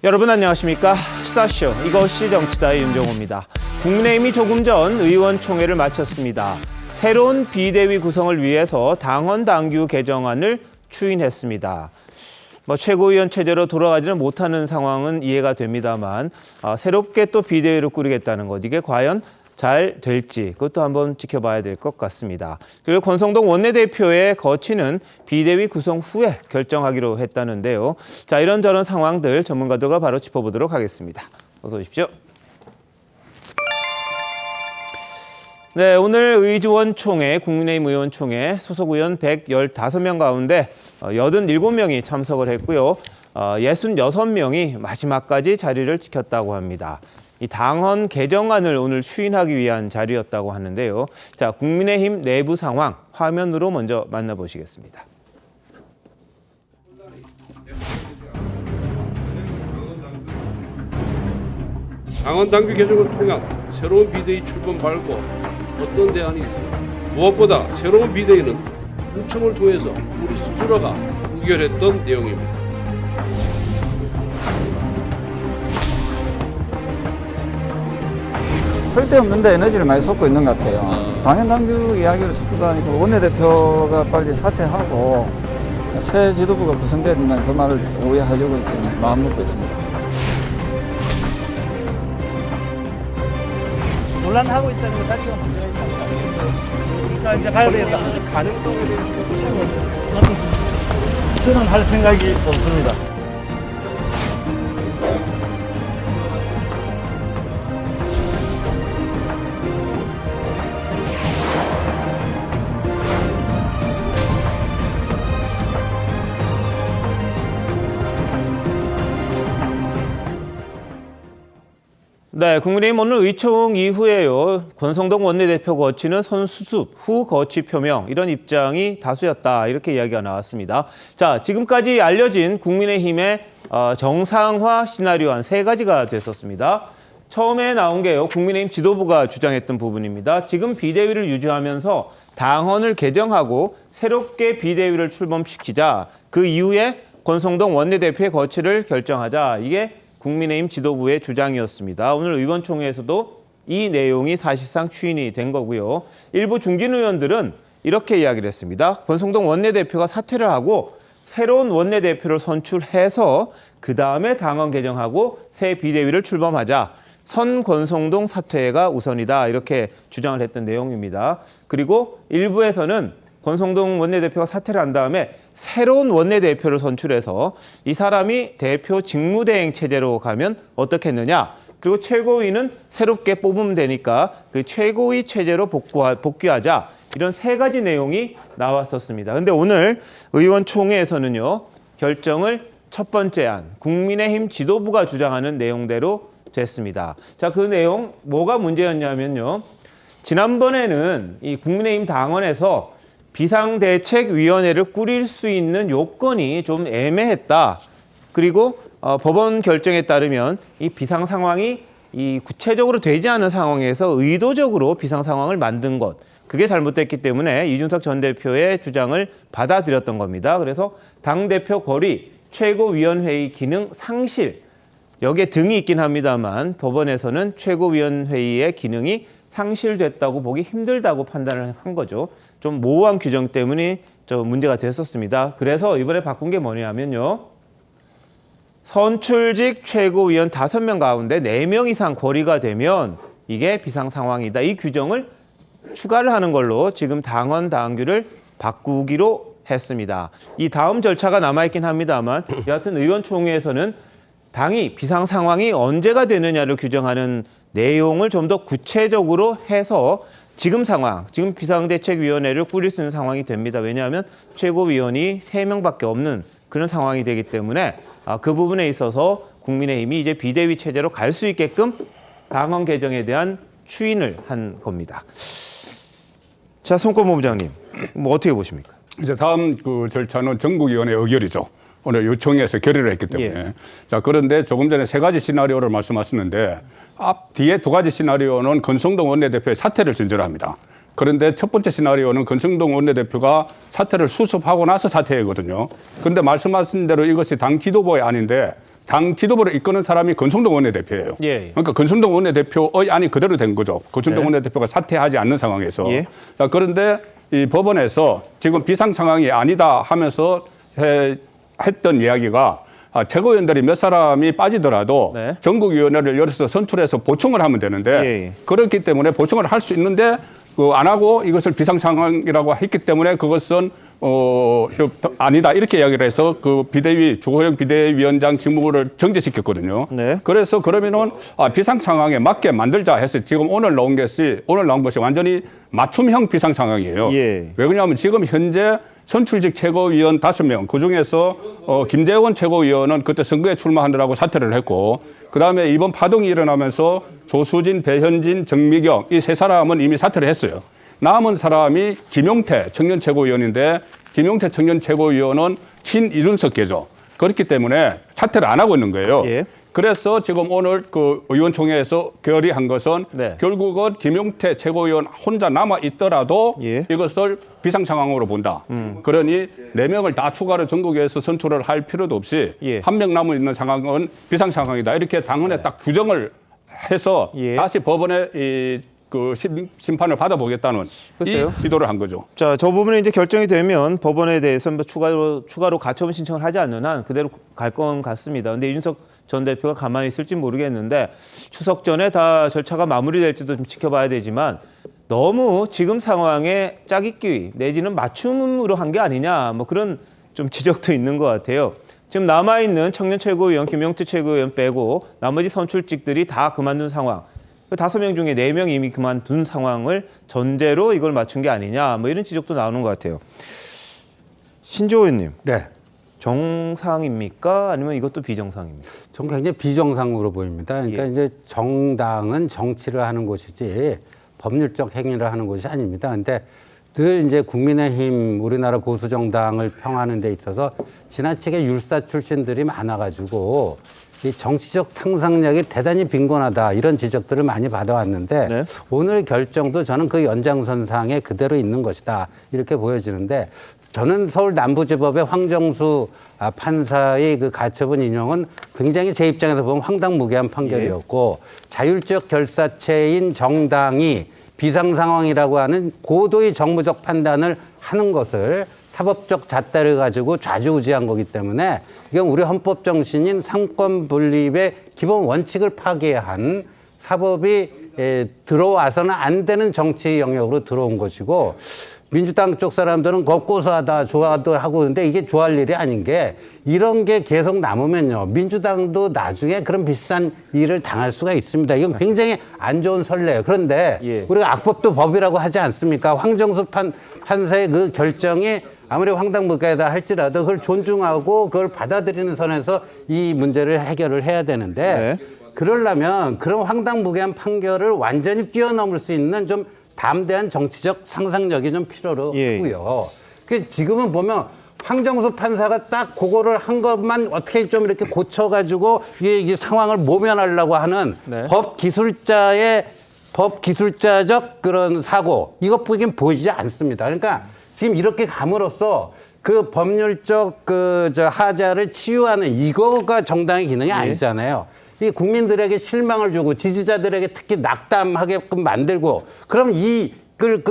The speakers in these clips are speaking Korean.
여러분 안녕하십니까? 시사쇼 이것이 정치다의 윤정호입니다. 국민의힘이 조금 전 의원총회를 마쳤습니다. 새로운 비대위 구성을 위해서 당헌 당규 개정안을 추인했습니다. 최고위원 체제로 돌아가지는 못하는 상황은 이해가 됩니다만 새롭게 또 비대위를 꾸리겠다는 것, 이게 과연 잘 될지 그것도 한번 지켜봐야 될 것 같습니다. 그리고 권성동 원내대표의 거취는 비대위 구성 후에 결정하기로 했다는데요. 자, 이런저런 상황들 전문가들과 바로 짚어보도록 하겠습니다. 어서 오십시오. 네, 오늘 의주원총회, 국민의힘 의원총회 소속 의원 115명 가운데 87명이 참석을 했고요. 66명이 마지막까지 자리를 지켰다고 합니다. 이 당헌 개정안을 오늘 추인하기 위한 자리였다고 하는데요. 자, 국민의힘 내부 상황 화면으로 먼저 만나보시겠습니다. 당헌 당규 개정을 통한 새로운 비대위 출범 말고 어떤 대안이 있습니까? 무엇보다 새로운 비대위는 구청을 통해서 우리 스스로가 의결했던 내용입니다. 쓸데없는데 에너지를 많이 쏟고 있는 것 같아요. 당헌 당규 이야기를 자꾸 다니고 원내대표가 빨리 사퇴하고 새 지도부가 구성돼야 된다는 그 말을 오해하려고 지금 마음 먹고 있습니다. 논란하고 있다는 것 자체가 문제가 있다고 그러니까 이제 가야 되겠다. 가능성에 대해서 저는 할 생각이 없습니다. 네, 국민의힘 오늘 의총 이후에요. 권성동 원내대표 거취는 선수습 후 거취 표명, 이런 입장이 다수였다, 이렇게 이야기가 나왔습니다. 자, 지금까지 알려진 국민의힘의 정상화 시나리오 한 3가지가 됐었습니다. 처음에 나온 게요, 국민의힘 지도부가 주장했던 부분입니다. 지금 비대위를 유지하면서 당헌을 개정하고 새롭게 비대위를 출범시키자. 그 이후에 권성동 원내대표의 거취를 결정하자. 이게 국민의힘 지도부의 주장이었습니다. 오늘 의원총회에서도 이 내용이 사실상 추인이 된 거고요. 일부 중진 의원들은 이렇게 이야기를 했습니다. 권성동 원내대표가 사퇴를 하고 새로운 원내대표를 선출해서 그다음에 당헌 개정하고 새 비대위를 출범하자. 선 권성동 사퇴가 우선이다, 이렇게 주장을 했던 내용입니다. 그리고 일부에서는 권성동 원내대표가 사퇴를 한 다음에 새로운 원내대표를 선출해서 이 사람이 대표 직무대행 체제로 가면 어떻겠느냐. 그리고 최고위는 새롭게 뽑으면 되니까 그 최고위 체제로 복귀하자. 이런 3가지 내용이 나왔었습니다. 그런데 오늘 의원총회에서는요, 결정을 첫 번째 안, 국민의힘 지도부가 주장하는 내용대로 됐습니다. 자, 그 내용 뭐가 문제였냐면요. 지난번에는 이 국민의힘 당원에서 비상대책위원회를 꾸릴 수 있는 요건이 좀 애매했다. 그리고 법원 결정에 따르면 이 비상 상황이 구체적으로 되지 않은 상황에서 의도적으로 비상 상황을 만든 것, 그게 잘못됐기 때문에 이준석 전 대표의 주장을 받아들였던 겁니다. 그래서 당대표 거리, 최고위원회의 기능 상실, 여기에 등이 있긴 합니다만 법원에서는 최고위원회의의 기능이 상실됐다고 보기 힘들다고 판단을 한 거죠. 좀 모호한 규정 때문에 좀 문제가 됐었습니다. 그래서 이번에 바꾼 게 뭐냐면요. 선출직 최고위원 5명 가운데 4명 이상 거리가 되면 이게 비상 상황이다. 이 규정을 추가를 하는 걸로 지금 당헌 당규를 바꾸기로 했습니다. 이 다음 절차가 남아있긴 합니다만 여하튼 의원총회에서는 당이 비상 상황이 언제가 되느냐를 규정하는 내용을 좀 더 구체적으로 해서 지금 상황, 지금 비상대책위원회를 꾸릴 수 있는 상황이 됩니다. 왜냐하면 최고위원이 3명밖에 없는 그런 상황이 되기 때문에 그 부분에 있어서 국민의힘이 이제 비대위 체제로 갈 수 있게끔 당헌 개정에 대한 추인을 한 겁니다. 자, 송권모부장님, 뭐 어떻게 보십니까? 이제 다음 그 절차는 전국위원회 의결이죠. 오늘 요청해서 결의를 했기 때문에. 예. 자, 그런데 조금 전에 3가지 시나리오를 말씀하셨는데 뒤에 2가지 시나리오는 권성동 원내대표의 사퇴를 전제로 합니다. 그런데 첫 번째 시나리오는 권성동 원내대표가 사퇴를 수습하고 나서 사퇴하거든요. 그런데 말씀하신 대로 이것이 당 지도부의 안인데 당 지도부를 이끄는 사람이 권성동 원내대표예요. 예. 그러니까 권성동 원내대표의 안이 그대로 된 거죠. 권성동 원내대표가 사퇴하지 않는 상황에서. 예. 자, 그런데 이 법원에서 지금 비상 상황이 아니다 하면서 했던 이야기가 최고위원들이 몇 사람이 빠지더라도 네. 전국위원회를 열어서 선출해서 보충을 하면 되는데 예. 그렇기 때문에 보충을 할 수 있는데 안 하고 이것을 비상 상황이라고 했기 때문에 그것은 좀 아니다 이렇게 이야기를 해서 그 비대위 주호영 비대위원장 직무를 정지시켰거든요. 네. 그래서 그러면은 비상 상황에 맞게 만들자 해서 지금 오늘 나온 것이 완전히 맞춤형 비상 상황이에요. 예. 왜 그러냐면 지금 현재 선출직 최고위원 5명 그중에서 김재원 최고위원은 그때 선거에 출마하느라고 사퇴를 했고 그다음에 이번 파동이 일어나면서 조수진, 배현진, 정미경 이 세 사람은 이미 사퇴를 했어요. 남은 사람이 김용태 청년 최고위원인데 김용태 청년 최고위원은 친이준석계죠. 그렇기 때문에 사퇴를 안 하고 있는 거예요. 예. 그래서 지금 오늘 그 의원총회에서 결의한 것은 네. 결국은 김용태 최고위원 혼자 남아 있더라도 예. 이것을 비상 상황으로 본다. 그러니 4명을 다 추가로 전국에서 선출을 할 필요도 없이 예. 1명 남아 있는 상황은 비상 상황이다. 이렇게 당헌에 딱 규정을 해서 예. 다시 법원에 그 심판을 받아보겠다는 글쎄요. 이 시도를 한 거죠. 자, 저 부분이 이제 결정이 되면 법원에 대해서 뭐 추가로 가처분 신청을 하지 않는 한 그대로 갈 건 같습니다. 근데 이준석 전 대표가 가만히 있을지 모르겠는데 추석 전에 다 절차가 마무리될지도 좀 지켜봐야 되지만 너무 지금 상황에 짜깁기 내지는 맞춤으로 한 게 아니냐 뭐 그런 좀 지적도 있는 것 같아요. 지금 남아있는 청년 최고위원 김용태 최고위원 빼고 나머지 선출직들이 다 그만둔 상황. 5명 중에 4명 이미 그만둔 상황을 전제로 이걸 맞춘 게 아니냐 뭐 이런 지적도 나오는 것 같아요. 신조호 의원님. 네. 정상입니까? 아니면 이것도 비정상입니까? 전 굉장히 비정상으로 보입니다. 그러니까 예. 이제 정당은 정치를 하는 곳이지 법률적 행위를 하는 곳이 아닙니다. 근데 늘 이제 국민의힘 우리나라 보수 정당을 평하는 데 있어서 지나치게 율사 출신들이 많아가지고 이 정치적 상상력이 대단히 빈곤하다 이런 지적들을 많이 받아왔는데 네. 오늘 결정도 저는 그 연장선상에 그대로 있는 것이다 이렇게 보여지는데 저는 서울 남부지법의 황정수 판사의 그 가처분 인용은 굉장히 제 입장에서 보면 황당무계한 판결이었고 자율적 결사체인 정당이 비상 상황이라고 하는 고도의 정무적 판단을 하는 것을 사법적 잣대를 가지고 좌지우지한 거기 때문에 이건 우리 헌법 정신인 상권 분립의 기본 원칙을 파괴한 사법이 들어와서는 안 되는 정치 영역으로 들어온 것이고 민주당 쪽 사람들은 고소하다 좋아도 하고 그런데 이게 좋아할 일이 아닌 게 이런 게 계속 남으면요 민주당도 나중에 그런 비슷한 일을 당할 수가 있습니다. 이건 굉장히 안 좋은 선례예요. 그런데 예. 우리가 악법도 법이라고 하지 않습니까? 황정수 판사의 그 결정이 아무리 황당무계하다 할지라도 그걸 존중하고 그걸 받아들이는 선에서 이 문제를 해결을 해야 되는데 네. 그러려면 그런 황당무계한 판결을 완전히 뛰어넘을 수 있는 좀 담대한 정치적 상상력이 좀 필요로 예. 하고요. 그 지금은 보면 황정수 판사가 딱 그거를 한 것만 어떻게 좀 이렇게 고쳐가지고 이 상황을 모면하려고 하는 네. 법 기술자적 그런 사고 이것뿐인 보이지 않습니다. 그러니까 지금 이렇게 감으로써 그 법률적 하자를 치유하는 이거가 정당의 기능이 아니잖아요. 이 국민들에게 실망을 주고 지지자들에게 특히 낙담하게끔 만들고 그럼 이걸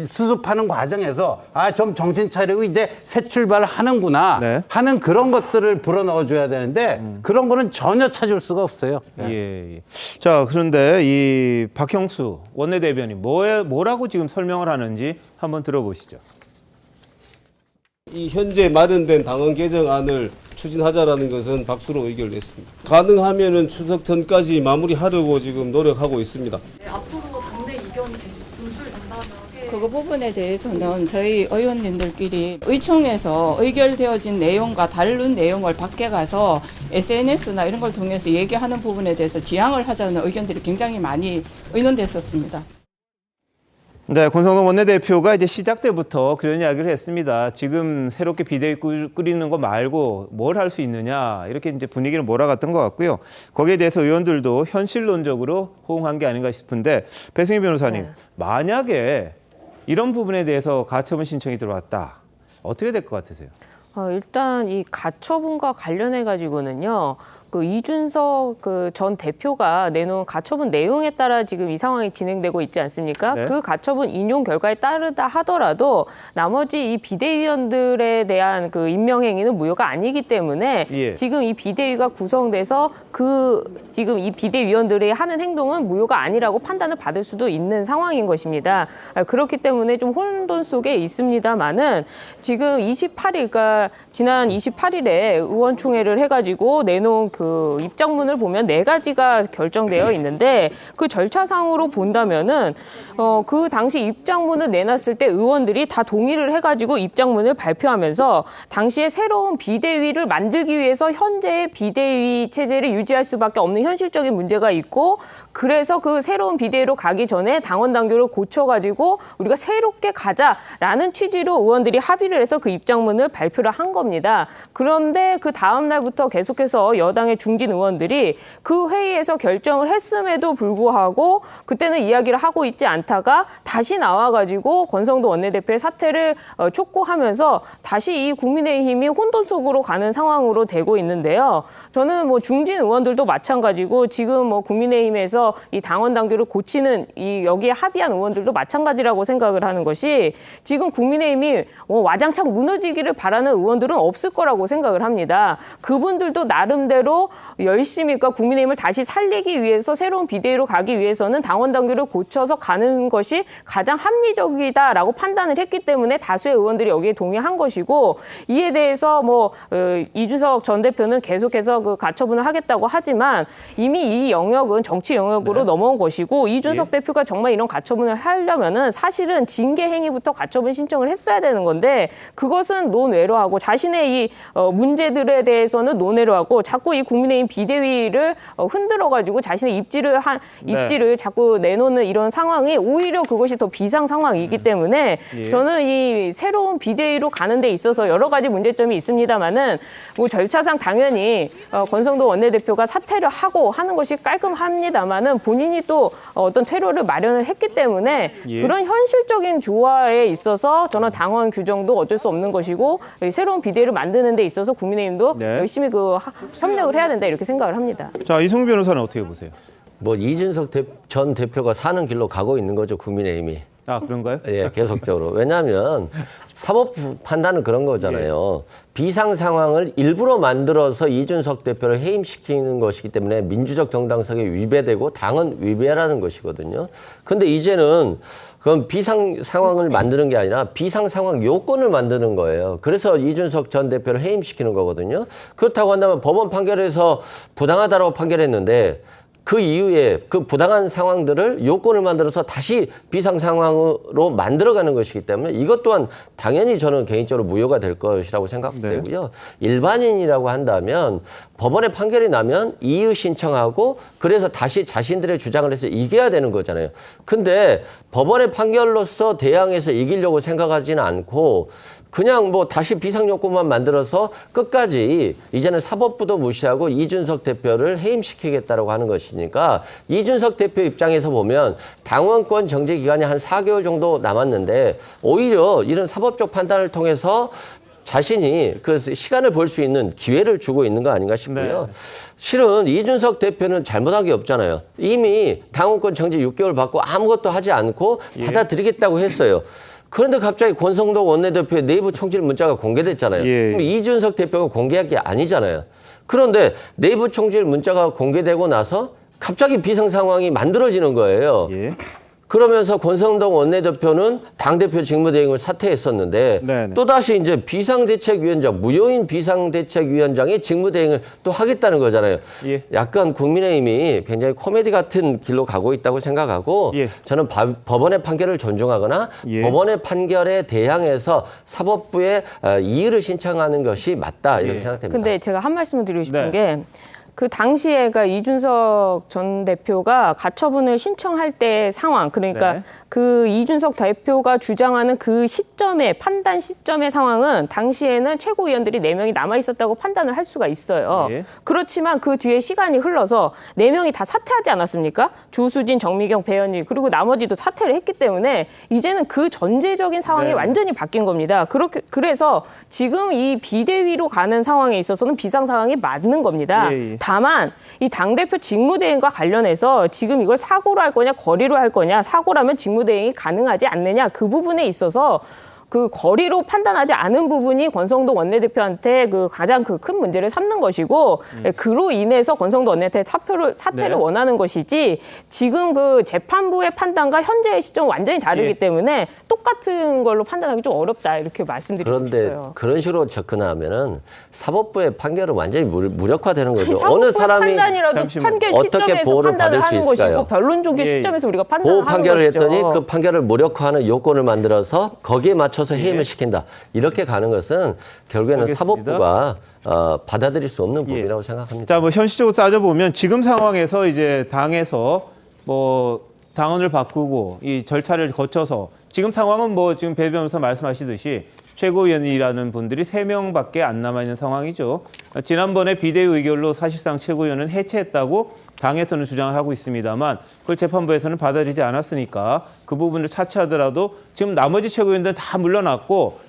수습하는 과정에서 좀 정신 차리고 이제 새 출발을 하는구나 네. 하는 그런 것들을 불어넣어줘야 되는데 그런 거는 전혀 찾을 수가 없어요. 예. 자, 그런데 이 박형수 원내대변인 뭐라고 지금 설명을 하는지 한번 들어보시죠. 이 현재 마련된 당헌 개정안을 추진하자라는 것은 박수로 의결을 냈습니다. 가능하면은 추석 전까지 마무리하려고 지금 노력하고 있습니다. 네, 앞으로 당내 이견이 분출된다면 그거 부분에 대해서는 저희 의원님들끼리 의총에서 의결되어진 내용과 다른 내용을 밖에 가서 SNS나 이런 걸 통해서 얘기하는 부분에 대해서 지양을 하자는 의견들이 굉장히 많이 의논됐었습니다. 네, 권성동 원내대표가 이제 시작 때부터 그런 이야기를 했습니다. 지금 새롭게 비대위 꾸리는 거 말고 뭘 할 수 있느냐 이렇게 이제 분위기를 몰아갔던 것 같고요. 거기에 대해서 의원들도 현실론적으로 호응한 게 아닌가 싶은데 배승희 변호사님, 네. 만약에 이런 부분에 대해서 가처분 신청이 들어왔다, 어떻게 될 것 같으세요? 일단 이 가처분과 관련해 가지고는요. 그 이준석 그 전 대표가 내놓은 가처분 내용에 따라 지금 이 상황이 진행되고 있지 않습니까? 네. 그 가처분 인용 결과에 따르다 하더라도 나머지 이 비대위원들에 대한 그 임명 행위는 무효가 아니기 때문에 예. 지금 이 비대위가 구성돼서 지금 이 비대위원들이 하는 행동은 무효가 아니라고 판단을 받을 수도 있는 상황인 것입니다. 그렇기 때문에 좀 혼돈 속에 있습니다만은 지금 28일, 지난 28일에 의원총회를 해가지고 내놓은 그 입장문을 보면 4가지가 결정되어 있는데 그 절차상으로 본다면은 그 당시 입장문을 내놨을 때 의원들이 다 동의를 해가지고 입장문을 발표하면서 당시에 새로운 비대위를 만들기 위해서 현재의 비대위 체제를 유지할 수밖에 없는 현실적인 문제가 있고 그래서 그 새로운 비대위로 가기 전에 당원 당규를 고쳐가지고 우리가 새롭게 가자라는 취지로 의원들이 합의를 해서 그 입장문을 발표를 한 겁니다. 그런데 그 다음 날부터 계속해서 여당의 중진 의원들이 그 회의에서 결정을 했음에도 불구하고 그때는 이야기를 하고 있지 않다가 다시 나와가지고 권성동 원내대표의 사퇴를 촉구하면서 다시 이 국민의힘이 혼돈 속으로 가는 상황으로 되고 있는데요. 저는 뭐 중진 의원들도 마찬가지고 지금 뭐 국민의힘에서 이 당원 당규를 고치는 이 여기에 합의한 의원들도 마찬가지라고 생각을 하는 것이 지금 국민의힘이 와장창 무너지기를 바라는 의원들은 없을 거라고 생각을 합니다. 그분들도 나름대로 열심히 그러니까 국민의힘을 다시 살리기 위해서 새로운 비대위로 가기 위해서는 당원 당규를 고쳐서 가는 것이 가장 합리적이다라고 판단을 했기 때문에 다수의 의원들이 여기에 동의한 것이고 이에 대해서 뭐 이준석 전 대표는 계속해서 그 가처분을 하겠다고 하지만 이미 이 영역은 정치 영역으로 넘어온 것이고 이준석 대표가 정말 이런 가처분을 하려면은 사실은 징계 행위부터 가처분 신청을 했어야 되는 건데 그것은 논외로 하고 자신의 이 문제들에 대해서는 논외로 하고 자꾸 이 국민의힘 비대위를 흔들어가지고 자신의 입지를 자꾸 내놓는 이런 상황이 오히려 그것이 더 비상 상황이기 때문에 저는 이 새로운 비대위로 가는 데 있어서 여러 가지 문제점이 있습니다만은 뭐 절차상 당연히 권성동 원내대표가 사퇴를 하고 하는 것이 깔끔합니다만은 본인이 또 어떤 퇴로를 마련을 했기 때문에 그런 현실적인 조화에 있어서 저는 당원 규정도 어쩔 수 없는 것이고 새로운 비대위를 만드는 데 있어서 국민의힘도 열심히 협력을 해야 된다 이렇게 생각을 합니다. 자, 이승우 변호사는 어떻게 보세요? 뭐 이준석 전 대표가 사는 길로 가고 있는 거죠, 국민의힘이. 아, 그런가요? 예, 계속적으로. 왜냐하면 사법 판단은 그런 거잖아요. 비상 상황을 일부러 만들어서 이준석 대표를 해임시키는 것이기 때문에 민주적 정당성에 위배되고 당은 위배라는 것이거든요. 근데 이제는 그건 비상 상황을 만드는 게 아니라 비상 상황 요건을 만드는 거예요. 그래서 이준석 전 대표를 해임시키는 거거든요. 그렇다고 한다면 법원 판결에서 부당하다고 판결했는데 그 이후에 그 부당한 상황들을 요건을 만들어서 다시 비상 상황으로 만들어가는 것이기 때문에 이것 또한 당연히 저는 개인적으로 무효가 될 것이라고 생각되고요. 일반인이라고 한다면 법원의 판결이 나면 이의 신청하고 그래서 다시 자신들의 주장을 해서 이겨야 되는 거잖아요. 근데 법원의 판결로서 대항해서 이기려고 생각하지는 않고 그냥 뭐 다시 비상 요건만 만들어서 끝까지 이제는 사법부도 무시하고 이준석 대표를 해임시키겠다라고 하는 것이니까 이준석 대표 입장에서 보면 당원권 정지 기간이 한 4개월 정도 남았는데 오히려 이런 사법적 판단을 통해서 자신이 그 시간을 벌 수 있는 기회를 주고 있는 거 아닌가 싶고요. 실은 이준석 대표는 잘못한 게 없잖아요. 이미 당원권 정지 6개월 받고 아무것도 하지 않고 받아들이겠다고 했어요. 그런데 갑자기 권성동 원내대표의 내부 총질 문자가 공개됐잖아요. 그럼 이준석 대표가 공개할 게 아니잖아요. 그런데 내부 총질 문자가 공개되고 나서 갑자기 비상 상황이 만들어지는 거예요. 그러면서 권성동 원내대표는 당대표 직무대행을 사퇴했었는데 또다시 이제 비상대책위원장, 무효인 비상대책위원장의 직무대행을 또 하겠다는 거잖아요. 약간 국민의힘이 굉장히 코미디 같은 길로 가고 있다고 생각하고 저는 법원의 판결을 존중하거나 법원의 판결에 대항해서 사법부에 이의를 신청하는 것이 맞다 이렇게 생각됩니다. 근데 제가 한 말씀을 드리고 싶은 게 그 당시에가 이준석 전 대표가 가처분을 신청할 때 상황, 그러니까 네. 그 이준석 대표가 주장하는 그 시점의 판단 시점의 상황은 당시에는 최고위원들이 4명이 남아 있었다고 판단을 할 수가 있어요. 예. 그렇지만 그 뒤에 시간이 흘러서 4명이 다 사퇴하지 않았습니까? 조수진, 정미경, 배현일 그리고 나머지도 사퇴를 했기 때문에 이제는 그 전제적인 상황이 네. 완전히 바뀐 겁니다. 그래서 지금 이 비대위로 가는 상황에 있어서는 비상 상황이 맞는 겁니다. 예, 예. 다만 이 당대표 직무대행과 관련해서 지금 이걸 사고로 할 거냐 거리로 할 거냐, 사고라면 직무대행이 가능하지 않느냐, 그 부분에 있어서 그 거리로 판단하지 않은 부분이 권성동 원내대표한테 그 가장 그 큰 문제를 삼는 것이고, 그로 인해서 권성동 원내대표 사퇴를 네. 원하는 것이지, 지금 그 재판부의 판단과 현재의 시점은 완전히 다르기 예. 때문에 똑같은 걸로 판단하기 좀 어렵다, 이렇게 말씀드리고 그런데 싶어요. 그런 식으로 접근하면은 사법부의 판결은 완전히 무력화되는 거죠. 어느 사법부의 사람이 판단이라도 잠시만요. 판결 어떻게 시점에서 보호를 판단을 받을 수 하는 있을까요? 것이고, 변론적인 예. 시점에서 우리가 보호 판단을 하는 판결을 것이죠. 했더니 그 판결을 무력화하는 요건을 만들어서 거기에 맞춰서 해임을 시킨다. 이렇게 가는 것은 결국에는 알겠습니다. 사법부가 받아들일 수 없는 부분이라고 생각합니다. 자, 뭐 현실적으로 따져보면 지금 상황에서 이제 당에서 뭐 당원을 바꾸고 이 절차를 거쳐서 지금 상황은 뭐 지금 배 변호사 말씀하시듯이 최고위원이라는 분들이 3명밖에 안 남아있는 상황이죠. 지난번에 비대위 의결로 사실상 최고위원은 해체했다고 당에서는 주장을 하고 있습니다만 그걸 재판부에서는 받아들이지 않았으니까 그 부분을 차치하더라도 지금 나머지 최고위원들은 다 물러났고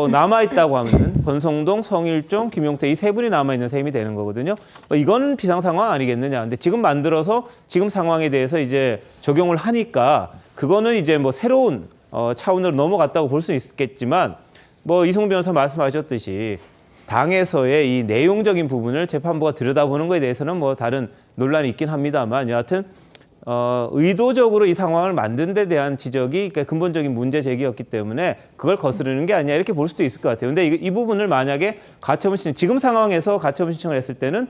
남아있다고 하면 권성동, 성일종, 김용태 이 3분이 남아있는 셈이 되는 거거든요. 이건 비상 상황 아니겠느냐. 근데 지금 만들어서 지금 상황에 대해서 이제 적용을 하니까 그거는 이제 뭐 새로운 차원으로 넘어갔다고 볼 수 있겠지만 뭐 이송 변호사 말씀하셨듯이 당에서의 이 내용적인 부분을 재판부가 들여다보는 거에 대해서는 뭐 다른 논란이 있긴 합니다만 여하튼 의도적으로 이 상황을 만든 데 대한 지적이 그러니까 근본적인 문제 제기였기 때문에 그걸 거스르는 게 아니냐 이렇게 볼 수도 있을 것 같아요. 근데 이 부분을 만약에 가처분 신청, 지금 상황에서 가처분 신청을 했을 때는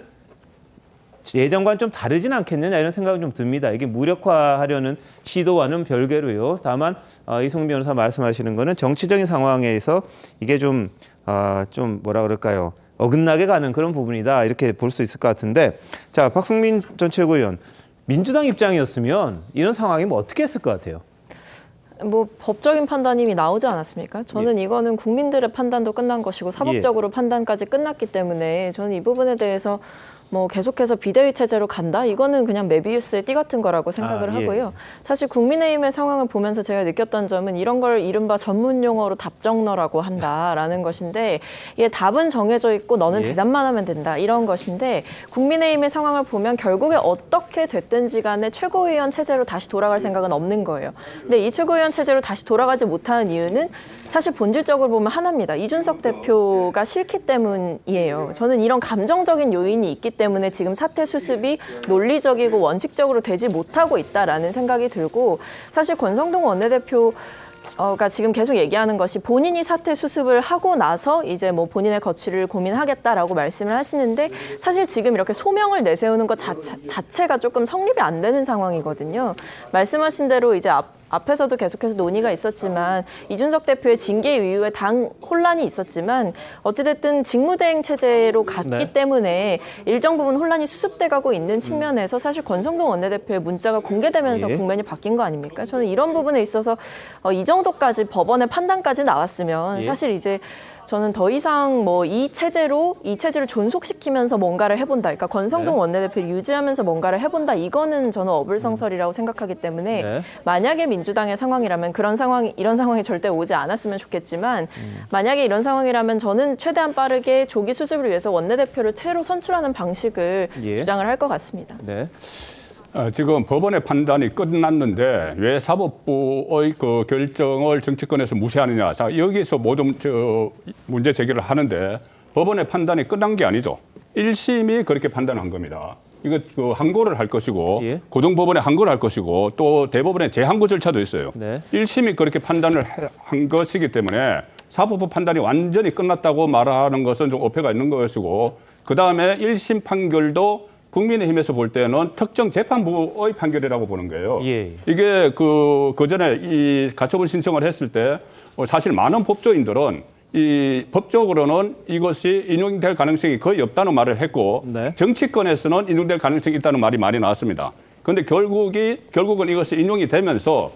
예전과는 좀 다르진 않겠느냐 이런 생각이 좀 듭니다. 이게 무력화하려는 시도와는 별개로요. 다만 이송 변호사 말씀하시는 거는 정치적인 상황에서 이게 좀 뭐라 그럴까요? 어긋나게 가는 그런 부분이다 이렇게 볼 수 있을 것 같은데, 자, 박승민 전 최고위원, 민주당 입장이었으면 이런 상황이면 어떻게 했을 것 같아요? 뭐 법적인 판단이 이미 나오지 않았습니까? 저는 이거는 국민들의 판단도 끝난 것이고 사법적으로 판단까지 끝났기 때문에 저는 이 부분에 대해서 뭐 계속해서 비대위 체제로 간다? 이거는 그냥 메비우스의 띠 같은 거라고 생각을 하고요. 사실 국민의힘의 상황을 보면서 제가 느꼈던 점은 이런 걸 이른바 전문 용어로 답정너라고 한다라는 것인데, 이게 답은 정해져 있고 너는 대답만 하면 된다 이런 것인데, 국민의힘의 상황을 보면 결국에 어떻게 됐든지 간에 최고위원 체제로 다시 돌아갈 생각은 없는 거예요. 근데 이 최고위원 체제로 다시 돌아가지 못하는 이유는 사실 본질적으로 보면 하나입니다. 이준석 대표가 싫기 때문이에요. 저는 이런 감정적인 요인이 있기 때문에 지금 사퇴 수습이 논리적이고 원칙적으로 되지 못하고 있다라는 생각이 들고, 사실 권성동 원내대표가 지금 계속 얘기하는 것이 본인이 사퇴 수습을 하고 나서 이제 뭐 본인의 거취를 고민하겠다라고 말씀을 하시는데, 사실 지금 이렇게 소명을 내세우는 것 자체가 조금 성립이 안 되는 상황이거든요. 말씀하신 대로 이제 앞에서도 계속해서 논의가 있었지만 이준석 대표의 징계 이후에 당 혼란이 있었지만 어찌됐든 직무대행 체제로 갔기 때문에 일정 부분 혼란이 수습돼 가고 있는 측면에서 사실 권성동 원내대표의 문자가 공개되면서 국면이 바뀐 거 아닙니까? 저는 이런 부분에 있어서 이 정도까지 법원의 판단까지 나왔으면 사실 이제 저는 더 이상 뭐 이 체제를 존속시키면서 뭔가를 해본다. 그러니까 권성동 원내대표를 유지하면서 뭔가를 해본다. 이거는 저는 어불성설이라고 생각하기 때문에 만약에 민주당의 상황이라면 이런 상황이 절대 오지 않았으면 좋겠지만 만약에 이런 상황이라면 저는 최대한 빠르게 조기 수습을 위해서 원내대표를 새로 선출하는 방식을 주장을 할 것 같습니다. 네. 지금 법원의 판단이 끝났는데 왜 사법부의 그 결정을 정치권에서 무시하느냐. 자, 여기서 모든 문제 제기를 하는데 법원의 판단이 끝난 게 아니죠. 1심이 그렇게 판단한 겁니다. 이거 항고를 할 것이고 고등법원에 항고를 할 것이고 또 대법원에 재항고 절차도 있어요. 1심이 그렇게 판단을 한 것이기 때문에 사법부 판단이 완전히 끝났다고 말하는 것은 좀 어폐가 있는 것이고, 그다음에 1심 판결도 국민의힘에서 볼 때는 특정 재판부의 판결이라고 보는 거예요. 이게 그 전에 이 가처분 신청을 했을 때 사실 많은 법조인들은 이 법적으로는 이것이 인용될 가능성이 거의 없다는 말을 했고 네. 정치권에서는 인용될 가능성이 있다는 말이 많이 나왔습니다. 그런데 결국은 이것이 인용이 되면서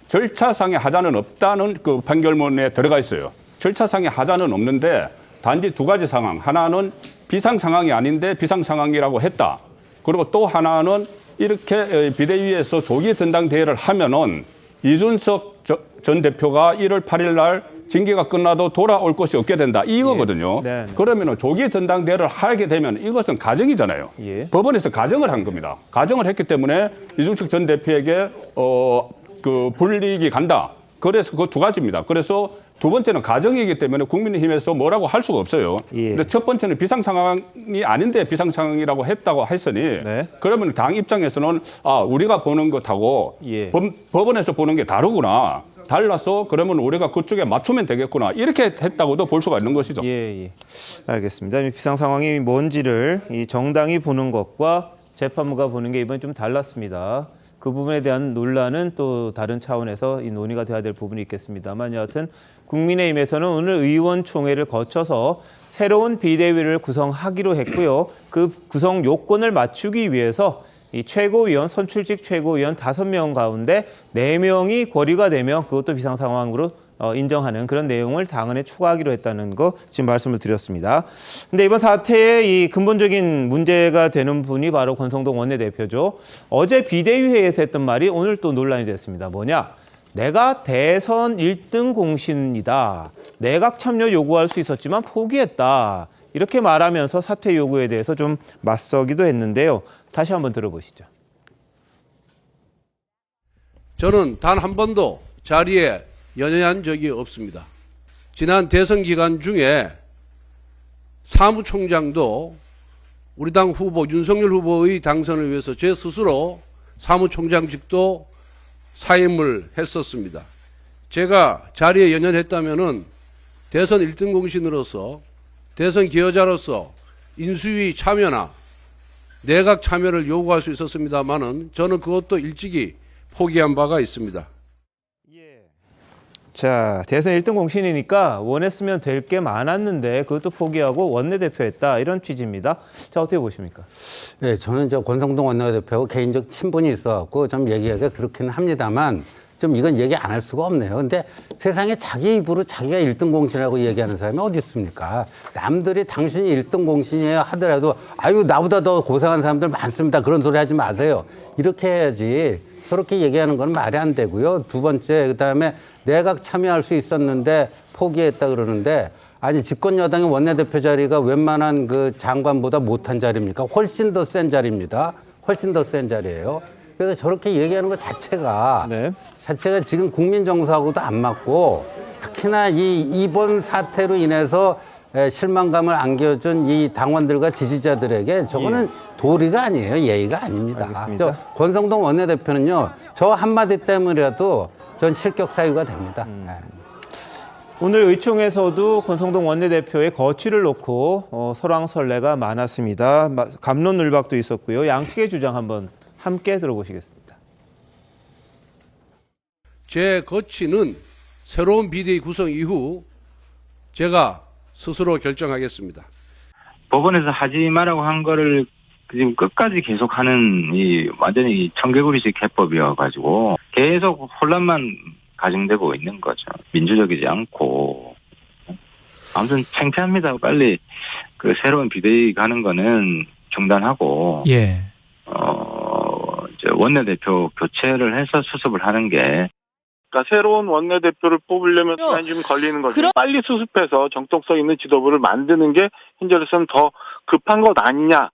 절차상의 하자는 없다는 그 판결문에 들어가 있어요. 절차상의 하자는 없는데 단지 두 가지 상황. 하나는 비상 상황이 아닌데 비상 상황이라고 했다. 그리고 또 하나는 이렇게 비대위에서 조기 전당대회를 하면은 이준석 전 대표가 1월 8일 날 징계가 끝나도 돌아올 것이 없게 된다. 이거거든요. 네. 그러면은 조기 전당대회를 하게 되면 이것은 가정이잖아요. 예. 법원에서 가정을 한 겁니다. 가정을 했기 때문에 이준석 전 대표에게 그 불이익이 간다. 그래서 그 두 가지입니다. 그래서 두 번째는 가정이기 때문에 국민의힘에서 뭐라고 할 수가 없어요. 예. 근데 첫 번째는 비상 상황이 아닌데 비상 상황이라고 했다고 했으니 네. 그러면 당 입장에서는 아, 우리가 보는 것하고 예. 법원에서 보는 게 다르구나. 달라서 그러면 우리가 그쪽에 맞추면 되겠구나. 이렇게 했다고도 볼 수가 있는 것이죠. 예, 예. 알겠습니다. 이 비상 상황이 뭔지를 이 정당이 보는 것과 재판부가 보는 게 이번에 좀 달랐습니다. 그 부분에 대한 논란은 또 다른 차원에서 이 논의가 돼야 될 부분이 있겠습니다만 여하튼 국민의힘에서는 오늘 의원총회를 거쳐서 새로운 비대위를 구성하기로 했고요. 그 구성 요건을 맞추기 위해서 이 최고위원, 선출직 최고위원 5명 가운데 4명이 거리가 되면 그것도 비상 상황으로 인정하는 그런 내용을 당헌에 추가하기로 했다는 거 지금 말씀을 드렸습니다. 근데 이번 사태의 이 근본적인 문제가 되는 분이 바로 권성동 원내대표죠. 어제 비대위회에서 했던 말이 오늘 또 논란이 됐습니다. 뭐냐? 내가 대선 1등 공신이다. 내각 참여 요구할 수 있었지만 포기했다. 이렇게 말하면서 사퇴 요구에 대해서 좀 맞서기도 했는데요. 다시 한번 들어보시죠. 저는 단 한 번도 자리에 연연한 적이 없습니다. 지난 대선 기간 중에 사무총장도 우리 당 후보 윤석열 후보의 당선을 위해서 제 스스로 사무총장직도 사임을 했었습니다. 제가 자리에 연연했다면은 대선 1등 공신으로서 대선 기여자로서 인수위 참여나 내각 참여를 요구할 수 있었습니다만은 저는 그것도 일찍이 포기한 바가 있습니다. 자, 대선 1등 공신이니까 원했으면 될 게 많았는데 그것도 포기하고 원내대표했다. 이런 취지입니다. 자, 어떻게 보십니까? 네, 저는 권성동 원내대표하고 개인적 친분이 있어갖고 좀 얘기하기가 그렇긴 합니다만 좀 이건 얘기 안 할 수가 없네요. 근데 세상에 자기 입으로 자기가 1등 공신이라고 얘기하는 사람이 어디 있습니까? 남들이 당신이 1등 공신이에요 하더라도 아유, 나보다 더 고생한 사람들 많습니다. 그런 소리 하지 마세요. 이렇게 해야지. 그렇게 얘기하는 건 말이 안 되고요. 두 번째, 그다음에 내각 참여할 수 있었는데 포기했다 그러는데 아니 집권 여당의 원내대표 자리가 웬만한 그 장관보다 못한 자리입니까? 훨씬 더 센 자리입니다. 훨씬 더 센 자리예요. 그래서 저렇게 얘기하는 것 자체가 자체가 지금 국민 정서하고도 안 맞고 특히나 이번 사태로 인해서 실망감을 안겨준 이 당원들과 지지자들에게 저거는 도리가 아니에요. 예의가 아닙니다. 권성동 원내대표는요. 저 한마디 때문이라도 전 실격 사유가 됩니다. 오늘 의총에서도 권성동 원내대표의 거취를 놓고 설왕설래가 많았습니다. 갑론을박도 있었고요. 양측의 주장 한번 함께 들어보시겠습니다. 제 거취는 새로운 비대위 구성 이후 제가 스스로 결정하겠습니다. 법원에서 하지 말라고 한 거를 지금 끝까지 계속하는 이 완전히 청개구리식 해법이어가지고 계속 혼란만 가중되고 있는 거죠. 민주적이지 않고 아무튼 창피합니다. 빨리 그 새로운 비대위 가는 거는 중단하고 이제 원내대표 교체를 해서 수습을 하는 게. 그러니까 새로운 원내대표를 뽑으려면 시간이 좀 걸리는 거죠. 빨리 수습해서 정통성 있는 지도부를 만드는 게 현재로서는 더 급한 것 아니냐.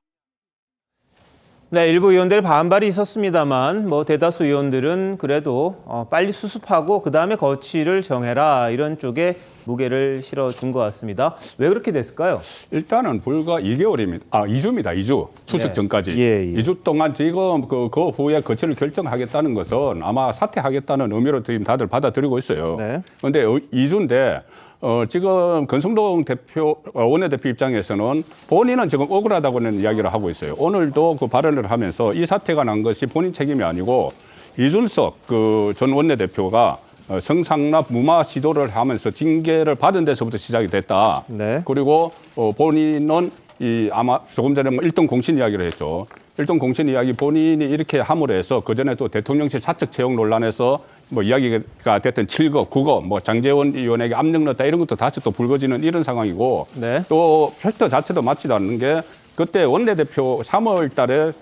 네, 일부 의원들의 반발이 있었습니다만 대다수 의원들은 그래도 빨리 수습하고 그다음에 거취를 정해라 이런 쪽에 무게를 실어준 것 같습니다. 왜 그렇게 됐을까요? 일단은 불과 2개월입니다. 2주입니다. 2주. 추석 전까지. 2주 동안 지금 그 후에 거취를 결정하겠다는 것은 아마 사퇴하겠다는 의미로 지금 다들 받아들이고 있어요. 그런데 2주인데 지금 권성동 원내대표 입장에서는 본인은 지금 억울하다고는 이야기를 하고 있어요. 오늘도 그 발언을 하면서 이 사태가 난 것이 본인 책임이 아니고 이준석 전 원내대표가 성상납 무마 시도를 하면서 징계를 받은 데서부터 시작이 됐다. 네. 그리고 본인은 아마 조금 전에 1등 공신 이야기를 했죠. 1등 공신 이야기 본인이 이렇게 함으로 해서 그전에 또 대통령실 사측 채용 논란에서 뭐 이야기가 됐던 7거, 9거, 뭐 장제원 의원에게 압력 넣었다 이런 것도 다시 또 불거지는 이런 상황이고 네. 또 팩트 자체도 맞지도 않는 게 그때 원내대표 3월 달에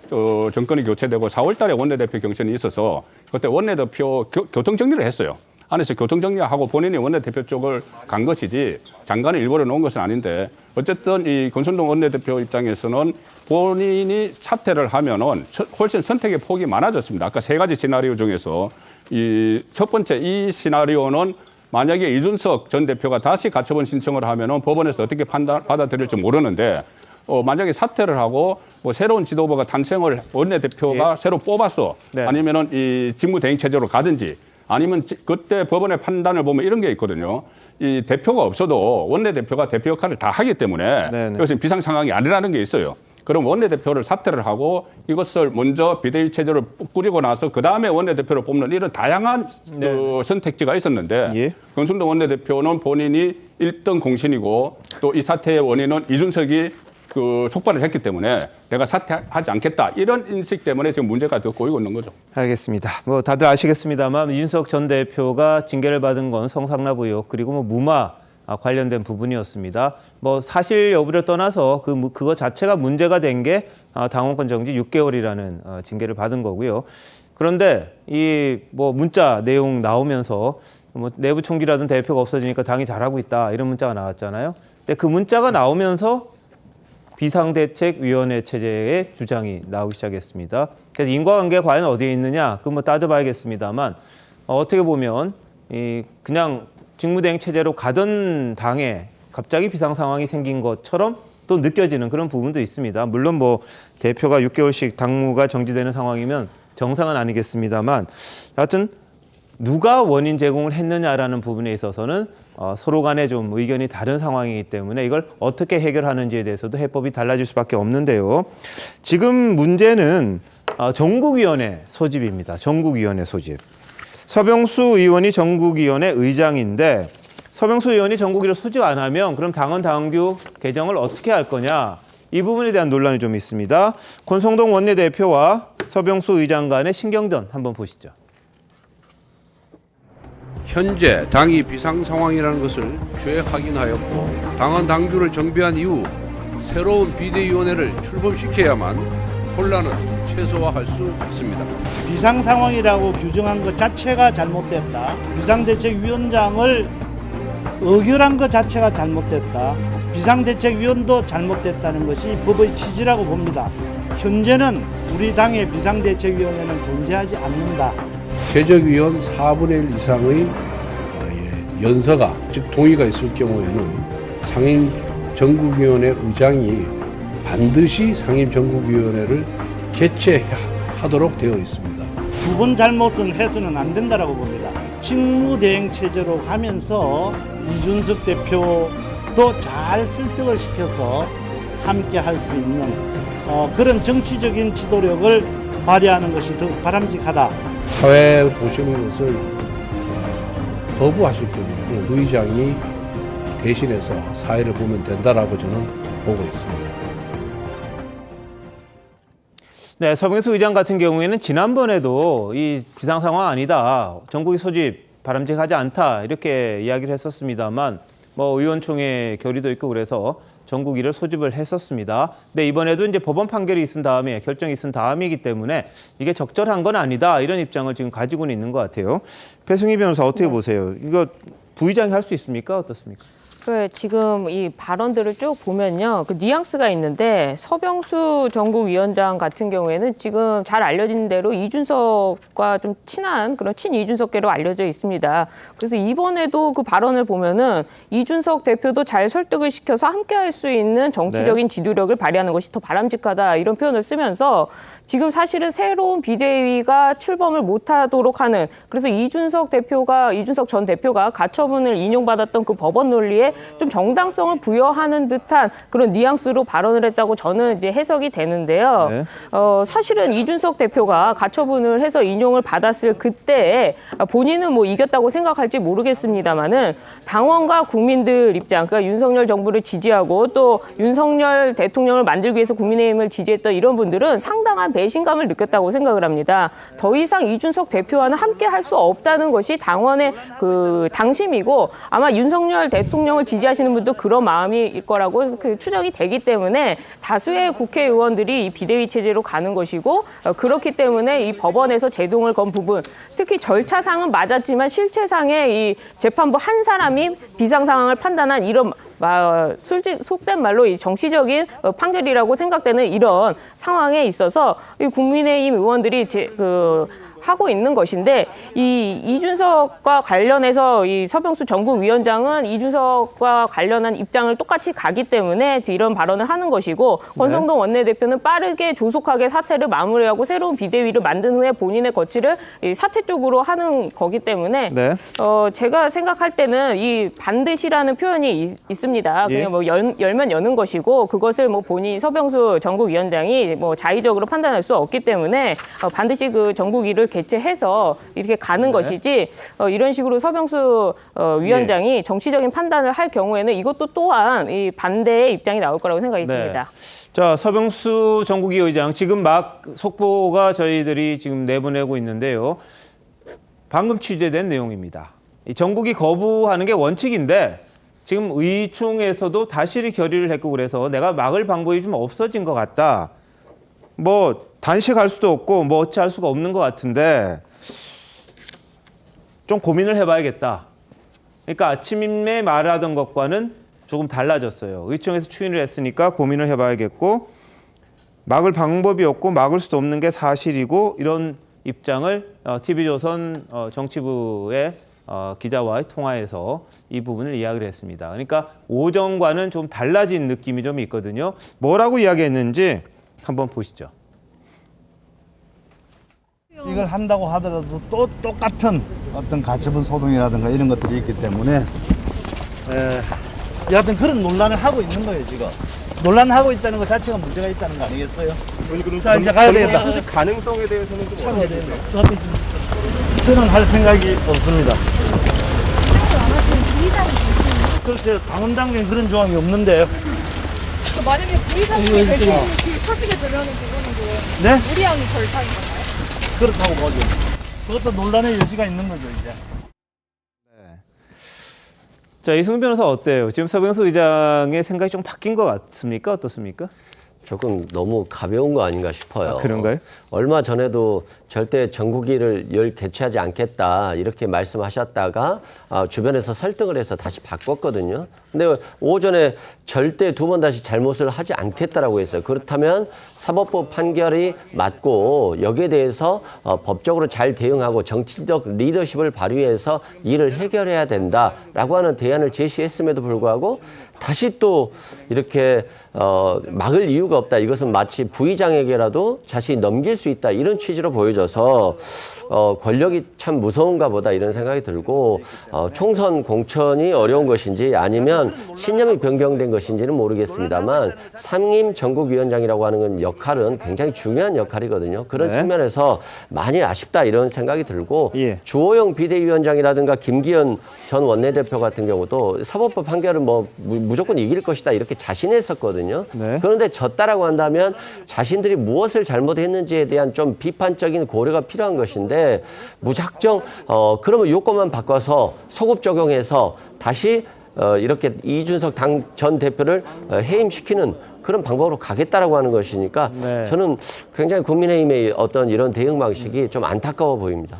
정권이 교체되고 4월 달에 원내대표 경선이 있어서 그때 원내대표 교통 정리를 했어요. 안에서 교통 정리하고 본인이 원내대표 쪽을 간 것이지 장관을 일부러 놓은 것은 아닌데 어쨌든 이 권선동 원내대표 입장에서는 본인이 사퇴를 하면은 훨씬 선택의 폭이 많아졌습니다. 아까 세 가지 시나리오 중에서 이 첫 번째 이 시나리오는 만약에 이준석 전 대표가 다시 가처분 신청을 하면은 법원에서 어떻게 받아들일지 모르는데 만약에 사퇴를 하고 뭐 새로운 지도부가 탄생을 원내대표가 새로 뽑았어. 네. 아니면은 이 직무대행 체제로 가든지 아니면 그때 법원의 판단을 보면 이런 게 있거든요. 이 대표가 없어도 원내대표가 대표 역할을 다 하기 때문에 이것은 비상 상황이 아니라는 게 있어요. 그럼 원내대표를 사퇴를 하고 이것을 먼저 비대위 체제를 꾸리고 나서 그다음에 원내대표를 뽑는 이런 다양한 선택지가 있었는데 권순동 원내대표는 본인이 1등 공신이고 또 이 사퇴의 원인은 이준석이 촉발을 했기 때문에 내가 사퇴하지 않겠다 이런 인식 때문에 지금 문제가 더 꼬이고 있는 거죠. 알겠습니다. 뭐 다들 아시겠습니다만 이준석 전 대표가 징계를 받은 건 성상납 의혹 그리고 뭐 무마 관련된 부분이었습니다. 뭐 사실 여부를 떠나서 그거 자체가 문제가 된 게 당원권 정지 6개월이라는 징계를 받은 거고요. 그런데 이 뭐 문자 내용 나오면서 뭐 내부 총질하던 대표가 없어지니까 당이 잘하고 있다 이런 문자가 나왔잖아요. 근데 그 문자가 나오면서 비상대책위원회 체제의 주장이 나오기 시작했습니다. 그래서 인과관계가 과연 어디에 있느냐, 그건 뭐 따져봐야겠습니다만 어떻게 보면 그냥 직무대행 체제로 가던 당에 갑자기 비상 상황이 생긴 것처럼 또 느껴지는 그런 부분도 있습니다. 물론 뭐 대표가 6개월씩 당무가 정지되는 상황이면 정상은 아니겠습니다만 하여튼 누가 원인 제공을 했느냐라는 부분에 있어서는 서로 간에 좀 의견이 다른 상황이기 때문에 이걸 어떻게 해결하는지에 대해서도 해법이 달라질 수밖에 없는데요. 지금 문제는 전국위원회 소집입니다. 전국위원회 소집. 서병수 의원이 전국위원회 의장인데 서병수 의원이 전국위를 소집 안 하면 그럼 당헌 당규 개정을 어떻게 할 거냐. 이 부분에 대한 논란이 좀 있습니다. 권성동 원내대표와 서병수 의장 간의 신경전 한번 보시죠. 현재 당이 비상 상황이라는 것을 재확인하였고 당헌 당규를 정비한 이후 새로운 비대위원회를 출범시켜야만 혼란은 최소화할 수 있습니다. 비상 상황이라고 규정한 것 자체가 잘못됐다. 비상대책위원장을 의결한 것 자체가 잘못됐다. 비상대책위원도 잘못됐다는 것이 법의 취지라고 봅니다. 현재는 우리 당의 비상대책위원회는 존재하지 않는다. 제적위원 4분의 1 이상의 연서가 즉 동의가 있을 경우에는 상임 전국위원회 의장이 반드시 상임 전국위원회를 개최하도록 되어 있습니다. 두 번 잘못은 해서는 안 된다라고 봅니다. 직무대행 체제로 가면서 이준석 대표도 잘 설득을 시켜서 함께 할 수 있는 그런 정치적인 지도력을 발휘하는 것이 더 바람직하다. 사회 보시는 것을 거부하실 경우에는 의장이 대신해서 사회를 보면 된다라고 저는 보고 있습니다. 네, 서병수 의장 같은 경우에는 지난번에도 이 비상 상황 아니다, 전국위 소집 바람직하지 않다 이렇게 이야기를 했었습니다만 뭐 의원총회 결의도 있고 그래서 전국위를 소집을 했었습니다. 근데 이번에도 이제 법원 판결이 있은 다음에 결정이 있은 다음이기 때문에 이게 적절한 건 아니다 이런 입장을 지금 가지고는 있는 것 같아요. 배승희 변호사 어떻게 보세요? 이거 부의장이 할 수 있습니까? 어떻습니까? 네, 지금 이 발언들을 쭉 보면요. 그 뉘앙스가 있는데 서병수 전국위원장 같은 경우에는 지금 잘 알려진 대로 이준석과 좀 친한 그런 친이준석계로 알려져 있습니다. 그래서 이번에도 그 발언을 보면은 이준석 대표도 잘 설득을 시켜서 함께 할 수 있는 정치적인 지도력을 발휘하는 것이 더 바람직하다 이런 표현을 쓰면서 지금 사실은 새로운 비대위가 출범을 못하도록 하는 그래서 이준석 전 대표가 가처분을 인용받았던 그 법원 논리에 것에 좀 정당성을 부여하는 듯한 그런 뉘앙스로 발언을 했다고 저는 이제 해석이 되는데요. 네. 사실은 이준석 대표가 가처분을 해서 인용을 받았을 그때에 본인은 뭐 이겼다고 생각할지 모르겠습니다만은 당원과 국민들 입장, 그러니까 윤석열 정부를 지지하고 또 윤석열 대통령을 만들기 위해서 국민의힘을 지지했던 이런 분들은 상당한 배신감을 느꼈다고 생각을 합니다. 더 이상 이준석 대표와는 함께 할 수 없다는 것이 당원의 그 당심이고 아마 윤석열 대통령을 지지하시는 분도 그런 마음일 거라고 추정이 되기 때문에 다수의 국회의원들이 이 비대위 체제로 가는 것이고 그렇기 때문에 이 법원에서 제동을 건 부분, 특히 절차상은 맞았지만 실체상의 이 재판부 한 사람이 비상 상황을 판단한 이런 속된 말로 이 정치적인 판결이라고 생각되는 이런 상황에 있어서 이 국민의힘 의원들이 하고 있는 것인데 이 이준석과 관련해서 이 서병수 전국위원장은 이준석과 관련한 입장을 똑같이 가기 때문에 이런 발언을 하는 것이고 권성동 원내대표는 빠르게 조속하게 사퇴를 마무리하고 새로운 비대위를 만든 후에 본인의 거취를 이 사퇴 쪽으로 하는 거기 때문에 네. 제가 생각할 때는 이 반드시라는 표현이 있습니다. 예. 그냥 뭐 열면 여는 것이고 그것을 뭐 본인 서병수 전국위원장이 뭐 자의적으로 판단할 수 없기 때문에 반드시 그 전국위를 개최해서 이렇게 가는 것이지 이런 식으로 서병수 위원장이 정치적인 판단을 할 경우에는 이것도 또한 이 반대의 입장이 나올 거라고 생각이 듭니다. 자, 서병수 전국위 의장 지금 막 속보가 저희들이 지금 내보내고 있는데요. 방금 취재된 내용입니다. 이 전국위 거부하는 게 원칙인데 지금 의총에서도 다시 결의를 했고 그래서 내가 막을 방법이 좀 없어진 것 같다. 뭐 단식할 수도 없고 뭐 어찌할 수가 없는 것 같은데 좀 고민을 해봐야겠다. 그러니까 아침에 말하던 것과는 조금 달라졌어요. 의총에서 추인을 했으니까 고민을 해봐야겠고 막을 방법이 없고 막을 수도 없는 게 사실이고 이런 입장을 TV조선 정치부의 기자와의 통화에서 이 부분을 이야기를 했습니다. 그러니까 오전과는 좀 달라진 느낌이 좀 있거든요. 뭐라고 이야기했는지 한번 보시죠. 이걸 한다고 하더라도 또 똑같은 어떤 가처분 소동이라든가 이런 것들이 있기 때문에 여하튼 그런 논란을 하고 있는 거예요 지금. 논란하고 있다는 것 자체가 문제가 있다는 거 아니겠어요? 자 이제 가야 되겠다. 현실 가능성에 대해서는 좀 참아야 되겠다. 저는 할 생각이 없습니다. 글쎄요, 당원당규에 그런 조항이 없는데요. 만약에 부의장님이 대신 하시게 되면 그거는 네? 무리한 절차인 건가요? 그렇다고 보죠. 그것도 논란의 여지가 있는 거죠, 이제. 자, 이승훈 변호사 어때요? 지금 서병수 의장의 생각이 좀 바뀐 것 같습니까? 어떻습니까? 조금 너무 가벼운 거 아닌가 싶어요. 그런가요? 얼마 전에도 절대 전국위를 개최하지 않겠다 이렇게 말씀하셨다가 주변에서 설득을 해서 다시 바꿨거든요. 근데 오전에 절대 두 번 다시 잘못을 하지 않겠다라고 했어요. 그렇다면 사법부 판결이 맞고 여기에 대해서 법적으로 잘 대응하고 정치적 리더십을 발휘해서 일을 해결해야 된다라고 하는 대안을 제시했음에도 불구하고 다시 또 이렇게 막을 이유가 없다. 이것은 마치 부의장에게라도 자신이 넘길 수 있다. 이런 취지로 보여져서 권력이 참 무서운가 보다 이런 생각이 들고 총선 공천이 어려운 것인지 아니면 신념이 변경된 것인지는 모르겠습니다만 상임 전국위원장이라고 하는 건 역할은 굉장히 중요한 역할이거든요. 그런 측면에서 많이 아쉽다 이런 생각이 들고 주호영 비대위원장이라든가 김기현 전 원내대표 같은 경우도 사법부 판결은 뭐 무조건 이길 것이다 이렇게 자신했었거든요. 그런데 졌다라고 한다면 자신들이 무엇을 잘못했는지에 대한 좀 비판적인 고려가 필요한 것인데 무작정 그러면 요건만 바꿔서 소급 적용해서 다시 이렇게 이준석 당 전 대표를 해임시키는 그런 방법으로 가겠다라고 하는 것이니까 저는 굉장히 국민의힘의 어떤 이런 대응 방식이 좀 안타까워 보입니다.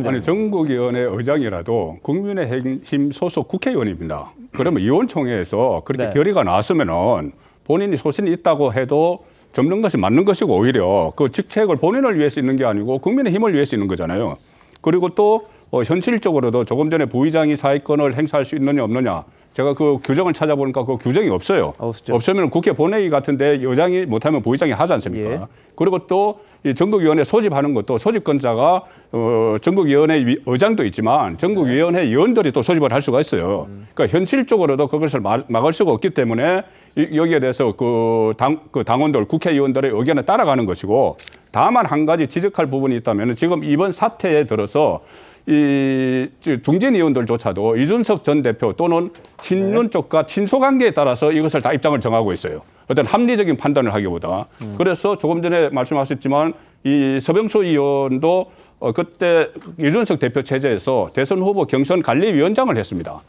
아니 전국위원회 의장이라도 국민의힘 소속 국회의원입니다. 그러면 의원총회에서 그렇게 결의가 나왔으면은 본인이 소신이 있다고 해도 접는 것이 맞는 것이고 오히려 그 직책을 본인을 위해서 있는 게 아니고 국민의힘을 위해서 있는 거잖아요. 그리고 또 현실적으로도 조금 전에 부의장이 사회권을 행사할 수 있느냐 없느냐 제가 그 규정을 찾아보니까 그 규정이 없어요. 없으면 국회 본회의 같은데 여장이 못하면 부의장이 하지 않습니까? 예. 그리고 또 이 전국위원회 소집하는 것도 소집권자가 전국위원회 의장도 있지만 전국위원회 위원들이 또 소집을 할 수가 있어요. 그러니까 현실적으로도 그것을 막을 수가 없기 때문에 여기에 대해서 그 당원들, 국회의원들의 의견에 따라가는 것이고, 다만 한 가지 지적할 부분이 있다면 지금 이번 사태에 들어서 이 중진 의원들조차도 이준석 전 대표 또는 친윤 쪽과 친소 관계에 따라서 이것을 다 입장을 정하고 있어요. 어떤 합리적인 판단을 하기보다. 그래서 조금 전에 말씀하셨지만 이 서병수 의원도 그때 이준석 대표 체제에서 대선 후보 경선 관리위원장을 했습니다.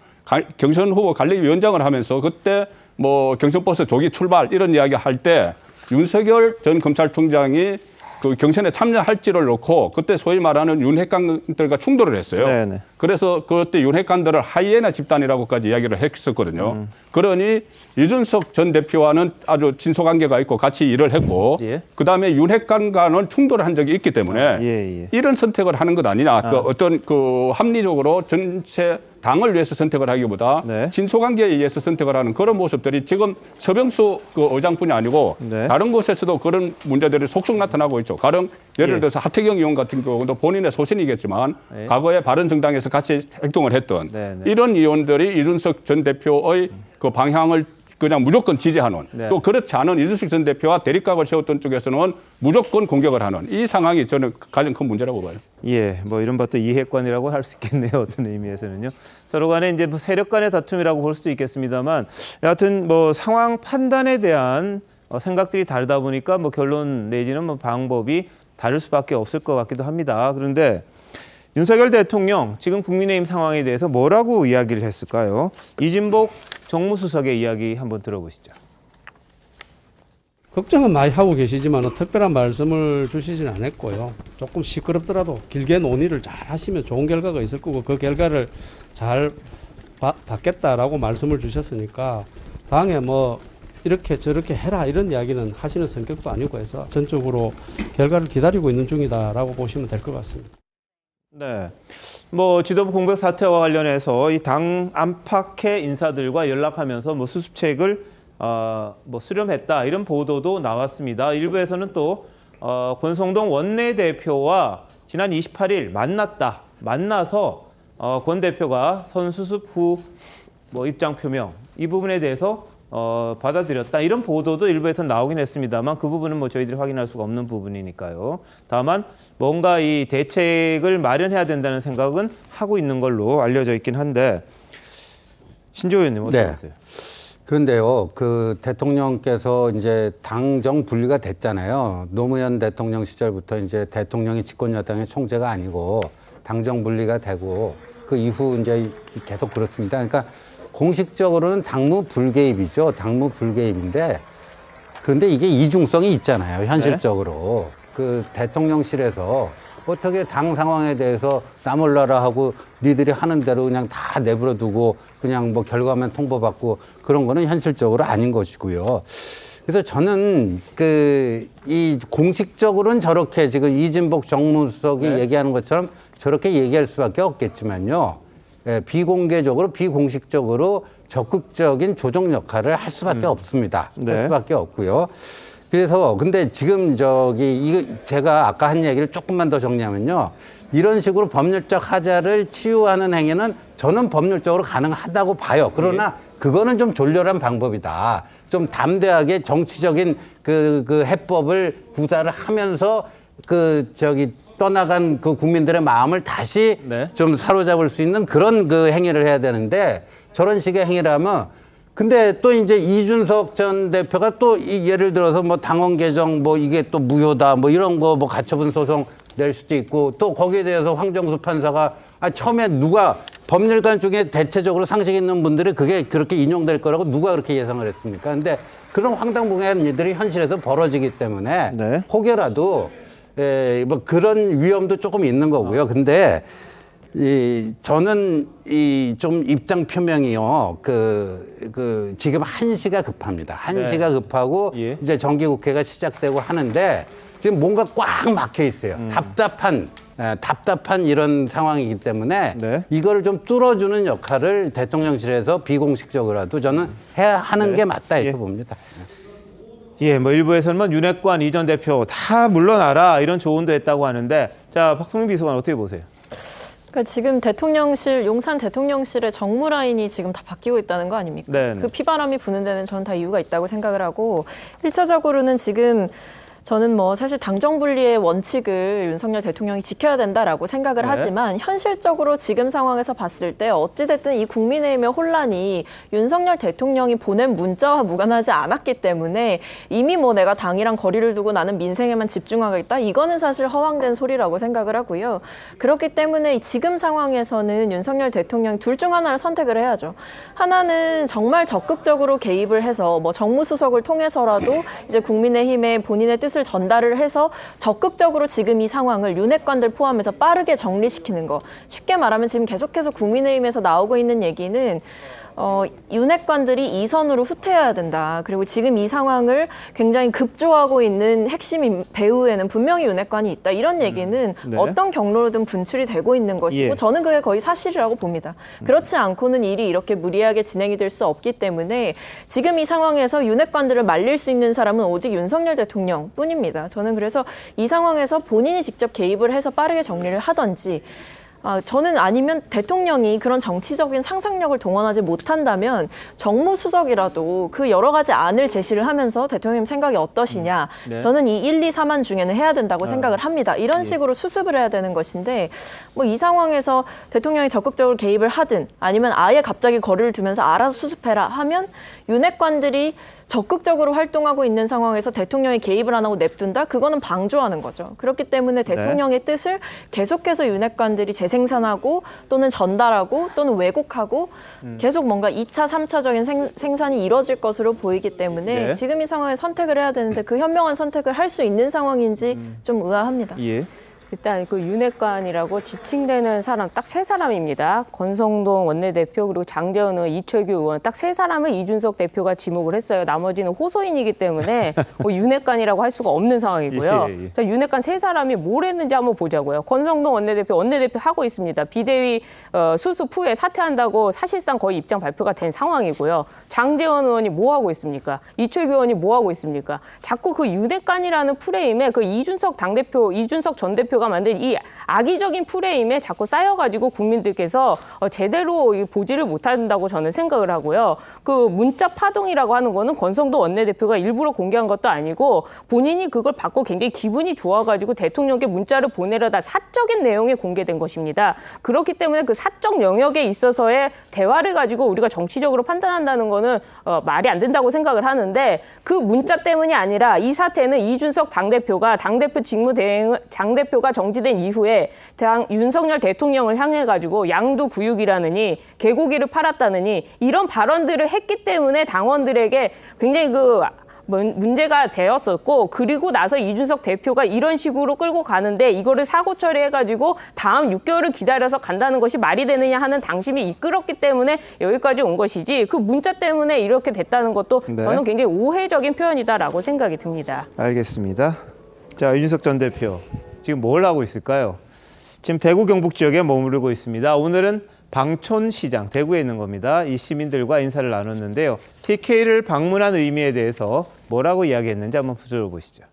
경선 후보 관리위원장을 하면서 그때 뭐 경선버스 조기 출발 이런 이야기 할 때 윤석열 전 검찰총장이 그 경선에 참여할지를 놓고 그때 소위 말하는 윤핵관들과 충돌을 했어요. 네네. 그래서 그때 윤핵관들을 하이에나 집단이라고까지 이야기를 했었거든요. 그러니 이준석 전 대표와는 아주 친소관계가 있고 같이 일을 했고 그다음에 윤핵관과는 충돌을 한 적이 있기 때문에 이런 선택을 하는 것 아니냐. 그 어떤 그 합리적으로 전체 당을 위해서 선택을 하기보다 친소관계에 의해서 선택을 하는 그런 모습들이 지금 서병수 그 의장뿐이 아니고 다른 곳에서도 그런 문제들이 속속 나타나고 있죠. 가령 예를 들어서 하태경 의원 같은 경우도 본인의 소신이겠지만 과거에 바른정당에서 같이 행동을 했던 이런 의원들이 이준석 전 대표의 그 방향을 그냥 무조건 지지하는 또 그렇지 않은 이준석 전 대표와 대립각을 세웠던 쪽에서는 무조건 공격을 하는 이 상황이 저는 가장 큰 문제라고 봐요. 예, 뭐 이런 것도 이해관이라고 할 수 있겠네요. 어떤 의미에서는요. 서로 간에 이제 뭐 세력 간의 다툼이라고 볼 수도 있겠습니다만 여하튼 뭐 상황 판단에 대한 생각들이 다르다 보니까 뭐 결론 내지는 뭐 방법이 다를 수밖에 없을 것 같기도 합니다. 그런데 윤석열 대통령 지금 국민의힘 상황에 대해서 뭐라고 이야기를 했을까요? 이진복 정무수석의 이야기 한번 들어보시죠. 걱정은 많이 하고 계시지만 특별한 말씀을 주시지는 않았고요. 조금 시끄럽더라도 길게 논의를 잘 하시면 좋은 결과가 있을 거고 그 결과를 잘 받겠다라고 말씀을 주셨으니까 당에 뭐 이렇게 저렇게 해라 이런 이야기는 하시는 성격도 아니고 해서 전적으로 결과를 기다리고 있는 중이다라고 보시면 될 것 같습니다. 네, 뭐 지도부 공백 사태와 관련해서 이 당 안팎의 인사들과 연락하면서 뭐 수습책을 뭐 수렴했다 이런 보도도 나왔습니다. 일부에서는 또 권성동 원내대표와 지난 28일 만나서 권 대표가 선수습 후 뭐 입장 표명 이 부분에 대해서 받아들였다 이런 보도도 일부에서 나오긴 했습니다만 그 부분은 뭐 저희들이 확인할 수가 없는 부분이니까요. 다만 뭔가 이 대책을 마련해야 된다는 생각은 하고 있는 걸로 알려져 있긴 한데 신조 의원님 어떻게 보세요? 그런데요, 그 대통령께서 이제 당정 분리가 됐잖아요. 노무현 대통령 시절부터 이제 대통령이 집권 여당의 총재가 아니고 당정 분리가 되고 그 이후 이제 계속 그렇습니다. 그러니까 공식적으로는 당무 불개입이죠. 당무 불개입인데 그런데 이게 이중성이 있잖아요. 현실적으로. 그 대통령실에서 어떻게 당 상황에 대해서 나 몰라라 하고 니들이 하는 대로 그냥 다 내버려 두고 그냥 뭐 결과만 통보받고 그런 거는 현실적으로 아닌 것이고요. 그래서 저는 이 공식적으로는 저렇게 지금 이진복 정무수석이 얘기하는 것처럼 저렇게 얘기할 수밖에 없겠지만요. 비공개적으로 비공식적으로 적극적인 조정 역할을 할 수밖에 없습니다. 할 수밖에 없고요. 그래서 근데 지금 이거 제가 아까 한 얘기를 조금만 더 정리하면요. 이런 식으로 법률적 하자를 치유하는 행위는 저는 법률적으로 가능하다고 봐요. 그러나 그거는 좀 졸렬한 방법이다. 좀 담대하게 정치적인 그 해법을 구사를 하면서 떠나간 그 국민들의 마음을 다시 좀 사로잡을 수 있는 그런 그 행위를 해야 되는데 저런 식의 행위를 하면 근데 또 이제 이준석 전 대표가 또 예를 들어서 뭐 당원 개정 뭐 이게 또 무효다 뭐 이런 거 뭐 가처분 소송 낼 수도 있고 또 거기에 대해서 황정수 판사가 처음에 누가 법률관 중에 대체적으로 상식 있는 분들이 그게 그렇게 인용될 거라고 누가 그렇게 예상을 했습니까? 근데 그런 황당무계한 일들이 현실에서 벌어지기 때문에 혹여라도 뭐 그런 위험도 조금 있는 거고요. 근데 저는 좀 입장 표명이요. 지금 한시가 급합니다. 한시가 급하고 이제 정기국회가 시작되고 하는데 지금 뭔가 꽉 막혀 있어요. 답답한 답답한 이런 상황이기 때문에 네. 이걸 좀 뚫어주는 역할을 대통령실에서 비공식적으로라도 저는 해야 하는 네. 게 맞다 이렇게 예. 봅니다. 예, 뭐 일부에서는 윤핵관 이 전 대표 다 물러나라 이런 조언도 했다고 하는데, 자 박성민 비서관 어떻게 보세요? 그러니까 지금 대통령실, 용산 대통령실의 정무 라인이 지금 다 바뀌고 있다는 거 아닙니까? 네네. 그 피바람이 부는 데는 저는 다 이유가 있다고 생각을 하고, 1차적으로는 지금 저는 뭐 사실 당정 분리의 원칙을 윤석열 대통령이 지켜야 된다라고 생각을 네. 하지만 현실적으로 지금 상황에서 봤을 때 어찌됐든 이 국민의힘의 혼란이 윤석열 대통령이 보낸 문자와 무관하지 않았기 때문에 이미 뭐 내가 당이랑 거리를 두고 나는 민생에만 집중하겠다, 이거는 사실 허황된 소리라고 생각을 하고요. 그렇기 때문에 지금 상황에서는 윤석열 대통령이 둘 중 하나를 선택을 해야죠. 하나는 정말 적극적으로 개입을 해서 뭐 정무수석을 통해서라도 이제 국민의힘의 본인의 뜻을 전달을 해서 적극적으로 지금 이 상황을 윤핵관들 포함해서 빠르게 정리시키는 거. 쉽게 말하면 지금 계속해서 국민의힘에서 나오고 있는 얘기는 윤핵관들이 이 선으로 후퇴해야 된다. 그리고 지금 이 상황을 굉장히 급조하고 있는 핵심 배후에는 분명히 윤핵관이 있다. 이런 얘기는 네. 어떤 경로로든 분출이 되고 있는 것이고 예. 저는 그게 거의 사실이라고 봅니다. 그렇지 않고는 일이 이렇게 무리하게 진행이 될 수 없기 때문에 지금 이 상황에서 윤핵관들을 말릴 수 있는 사람은 오직 윤석열 대통령뿐입니다. 저는 그래서 이 상황에서 본인이 직접 개입을 해서 빠르게 정리를 하든지, 저는 아니면 대통령이 그런 정치적인 상상력을 동원하지 못한다면 정무수석이라도 그 여러 가지 안을 제시를 하면서 대통령 생각이 어떠시냐. 네. 저는 이 1, 2, 3안 중에는 해야 된다고 생각을 합니다. 이런 식으로 수습을 해야 되는 것인데 뭐 이 상황에서 대통령이 적극적으로 개입을 하든 아니면 아예 갑자기 거리를 두면서 알아서 수습해라 하면 윤핵관들이 적극적으로 활동하고 있는 상황에서 대통령이 개입을 안 하고 냅둔다? 그거는 방조하는 거죠. 그렇기 때문에 대통령의 뜻을 계속해서 윤핵관들이 재생산하고 또는 전달하고 또는 왜곡하고 계속 뭔가 2차, 3차적인 생산이 이뤄질 것으로 보이기 때문에 네. 지금 이 상황에 선택을 해야 되는데 그 현명한 선택을 할 수 있는 상황인지 좀 의아합니다. 예. 일단 그 윤핵관이라고 지칭되는 사람 딱 세 사람입니다. 권성동 원내대표 그리고 장제원 의원, 이철규 의원 딱 세 사람을 이준석 대표가 지목을 했어요. 나머지는 호소인이기 때문에 뭐 윤핵관이라고 할 수가 없는 상황이고요. 예, 예. 자, 윤핵관 세 사람이 뭘 했는지 한번 보자고요. 권성동 원내대표 하고 있습니다. 비대위 수습 후에 사퇴한다고 사실상 거의 입장 발표가 된 상황이고요. 장제원 의원이 뭐 하고 있습니까? 이철규 의원이 뭐 하고 있습니까? 자꾸 그 윤핵관이라는 프레임에 그 이준석 전 대표가 만든 이 악의적인 프레임에 자꾸 쌓여가지고 국민들께서 제대로 보지를 못한다고 저는 생각을 하고요. 그 문자 파동이라고 하는 거는 권성동 원내대표가 일부러 공개한 것도 아니고 본인이 그걸 받고 굉장히 기분이 좋아가지고 대통령께 문자를 보내려다 사적인 내용이 공개된 것입니다. 그렇기 때문에 그 사적 영역에 있어서의 대화를 가지고 우리가 정치적으로 판단한다는 거는 말이 안 된다고 생각을 하는데 그 문자 때문이 아니라 이 사태는 이준석 당대표가 당대표 당대표가 정지된 이후에 윤석열 대통령을 향해 가지고 양두구육이라느니 개고기를 팔았다느니 이런 발언들을 했기 때문에 당원들에게 굉장히 문제가 되었었고 그리고 나서 이준석 대표가 이런 식으로 끌고 가는데 이거를 사고 처리해가지고 다음 6개월을 기다려서 간다는 것이 말이 되느냐 하는 당심이 이끌었기 때문에 여기까지 온 것이지 그 문자 때문에 이렇게 됐다는 것도 네. 저는 굉장히 오해적인 표현이다라고 생각이 듭니다. 알겠습니다. 자, 이준석 전 대표 지금 뭘 하고 있을까요? 지금 대구 경북 지역에 머무르고 있습니다. 오늘은 방촌시장, 대구에 있는 겁니다. 이 시민들과 인사를 나눴는데요. TK를 방문한 의미에 대해서 뭐라고 이야기했는지 한번 들어보시죠.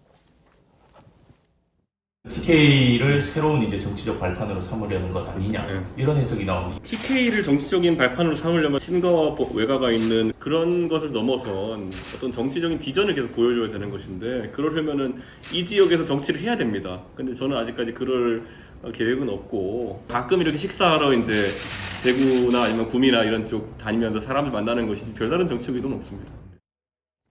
TK를 새로운 이제 정치적 발판으로 삼으려는 것 아니냐 이런 해석이 나옵니다. TK를 정치적인 발판으로 삼으려면 신가와 외가가 있는 그런 것을 넘어선 어떤 정치적인 비전을 계속 보여줘야 되는 것인데 그러려면은 이 지역에서 정치를 해야 됩니다. 근데 저는 아직까지 그럴 계획은 없고 가끔 이렇게 식사하러 이제 대구나 아니면 구미나 이런 쪽 다니면서 사람을 만나는 것이지 별다른 정치적 의도는 없습니다.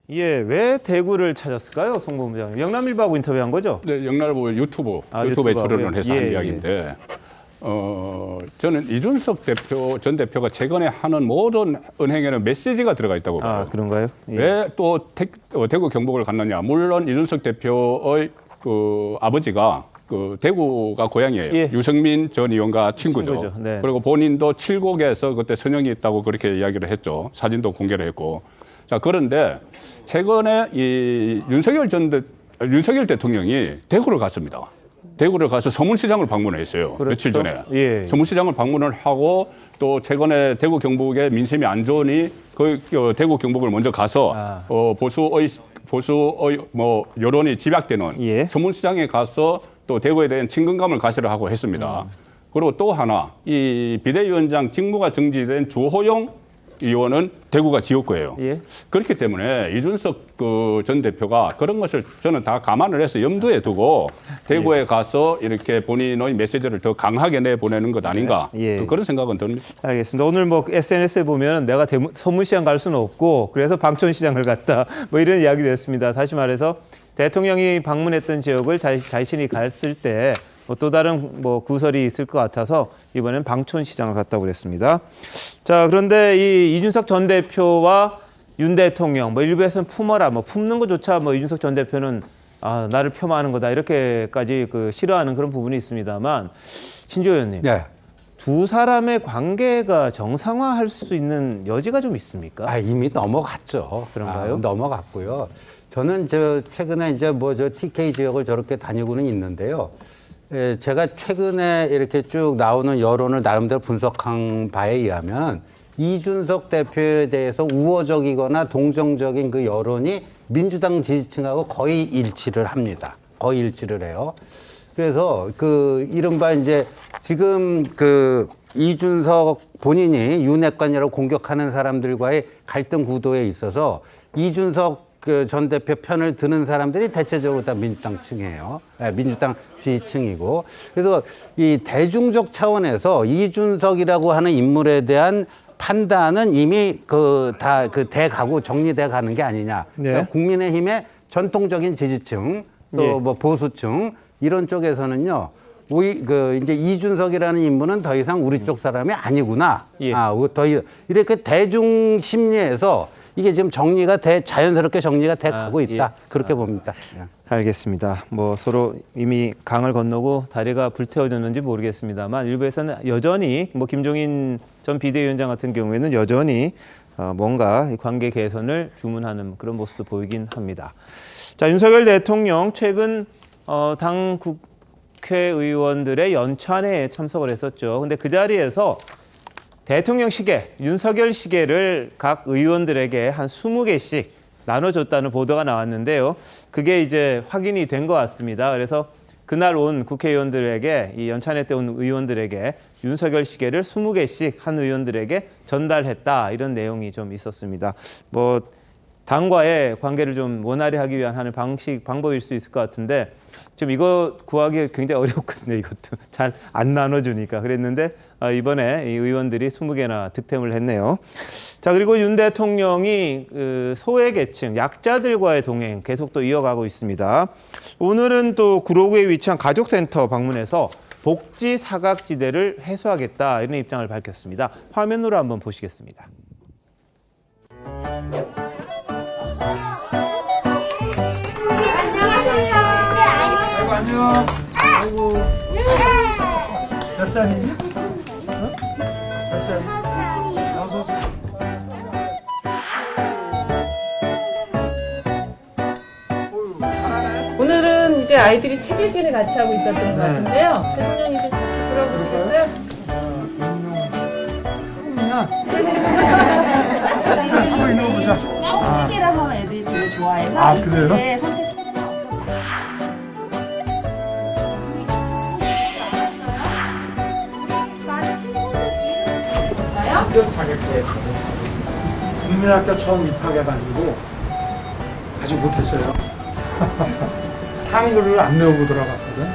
예, 왜 대구를 찾았을까요, 송 본부장님? 영남일보하고 인터뷰한 거죠? 네, 영남일보 유튜브에 출연을 해서 한 이야기인데, 저는 이준석 전 대표가 최근에 하는 모든 은행에는 메시지가 들어가 있다고 봐요. 아, 그런가요? 예. 왜 또 대구 경북을 갔느냐? 물론 이준석 대표의 그 아버지가 그 대구가 고향이에요. 예. 유승민 전 의원과 친구죠. 네. 그리고 본인도 칠곡에서 그때 선영이 있다고 그렇게 이야기를 했죠. 사진도 공개를 했고. 자, 그런데 최근에 이 윤석열 대통령이 대구를 갔습니다. 대구를 가서 서문시장을 방문했어요. 그렇죠. 며칠 전에. 예. 서문시장을 방문을 하고 또 최근에 대구 경북의 민심이 안 좋으니 그 대구 경북을 먼저 가서 보수의 뭐 여론이 집약되는 예. 서문시장에 가서 또 대구에 대한 친근감을 가시를 하고 했습니다. 그리고 또 하나 이 비대위원장 직무가 정지된 주호영 의원은 대구가 지역구예요. 예. 그렇기 때문에 이준석 그 전 대표가 그런 것을 저는 다 감안을 해서 염두에 두고 대구에 가서 이렇게 본인의 메시지를 더 강하게 내보내는 것 아닌가 예. 그런 생각은 듭니다. 알겠습니다. 오늘 뭐 SNS에 보면 내가 서문시장 갈 수는 없고 그래서 방촌시장을 갔다 뭐 이런 이야기도 했습니다. 다시 말해서 대통령이 방문했던 지역을 자신이 갔을 때 또 다른 뭐 구설이 있을 것 같아서 이번엔 방촌시장을 갔다고 그랬습니다. 자, 그런데 이 이준석 전 대표와 윤 대통령 뭐 일부에서는 품어라 뭐 품는 것조차 뭐 이준석 전 대표는 나를 폄하하는 거다 이렇게까지 싫어하는 그런 부분이 있습니다만 신조 의원님. 네. 두 사람의 관계가 정상화할 수 있는 여지가 좀 있습니까? 이미 넘어갔죠. 그런가요? 넘어갔고요. 저는 최근에 이제 TK 지역을 저렇게 다니고는 있는데요. 제가 최근에 이렇게 쭉 나오는 여론을 나름대로 분석한 바에 의하면 이준석 대표에 대해서 우호적이거나 동정적인 그 여론이 민주당 지지층하고 거의 일치를 합니다. 거의 일치를 해요. 그래서 이른바 이제 지금 이준석 본인이 윤핵관이라고 공격하는 사람들과의 갈등 구도에 있어서 이준석 전 대표 편을 드는 사람들이 대체적으로 다 민주당 층이에요. 민주당 지지층이고. 그래서 이 대중적 차원에서 이준석이라고 하는 인물에 대한 판단은 이미 다 돼가고 정리돼 가는 게 아니냐. 네. 그러니까 국민의힘의 전통적인 지지층 또 뭐 보수층 이런 쪽에서는요. 이제 이준석이라는 인물은 더 이상 우리 쪽 사람이 아니구나. 예. 이렇게 대중 심리에서 이게 지금 자연스럽게 정리가 돼 가고 있다. 그렇게 봅니다. 알겠습니다. 뭐 서로 이미 강을 건너고 다리가 불태워졌는지 모르겠습니다만 일부에서는 여전히 뭐 김종인 전 비대위원장 같은 경우에는 여전히 뭔가 관계 개선을 주문하는 그런 모습도 보이긴 합니다. 자, 윤석열 대통령 최근 당 국회의원들의 연찬회에 참석을 했었죠. 근데 그 자리에서 대통령 시계, 윤석열 시계를 각 의원들에게 한 20개씩 나눠줬다는 보도가 나왔는데요. 그게 이제 확인이 된 것 같습니다. 그래서 그날 온 국회의원들에게, 이 연찬회 때 온 의원들에게 윤석열 시계를 20개씩 한 의원들에게 전달했다. 이런 내용이 좀 있었습니다. 뭐 당과의 관계를 좀 원활히 하기 위한 하는 방법일 수 있을 것 같은데 지금 이거 구하기 굉장히 어렵거든요. 이것도 잘 안 나눠주니까. 그랬는데 이번에 이 의원들이 20개나 득템을 했네요. 자, 그리고 윤 대통령이 소외계층, 약자들과의 동행 계속 또 이어가고 있습니다. 오늘은 또 구로구에 위치한 가족센터 방문해서 복지 사각지대를 해소하겠다 이런 입장을 밝혔습니다. 화면으로 한번 보시겠습니다. 안녕. 아이고. 몇 살이지? 몇 살? 6살. 오늘은 이제 아이들이 책 읽기를 같이 하고 있었던 것 같은데요. 대통령님 좀 같이 들어보시겠어요? 한번 읽어보자. 선택기를 하면 애들이 되게 좋아해서 그래요? 네, 선택. 합격하겠대. 국민학교 처음 입학해가지고 아직 못했어요. 한글을 안 외우고 들어갔거든.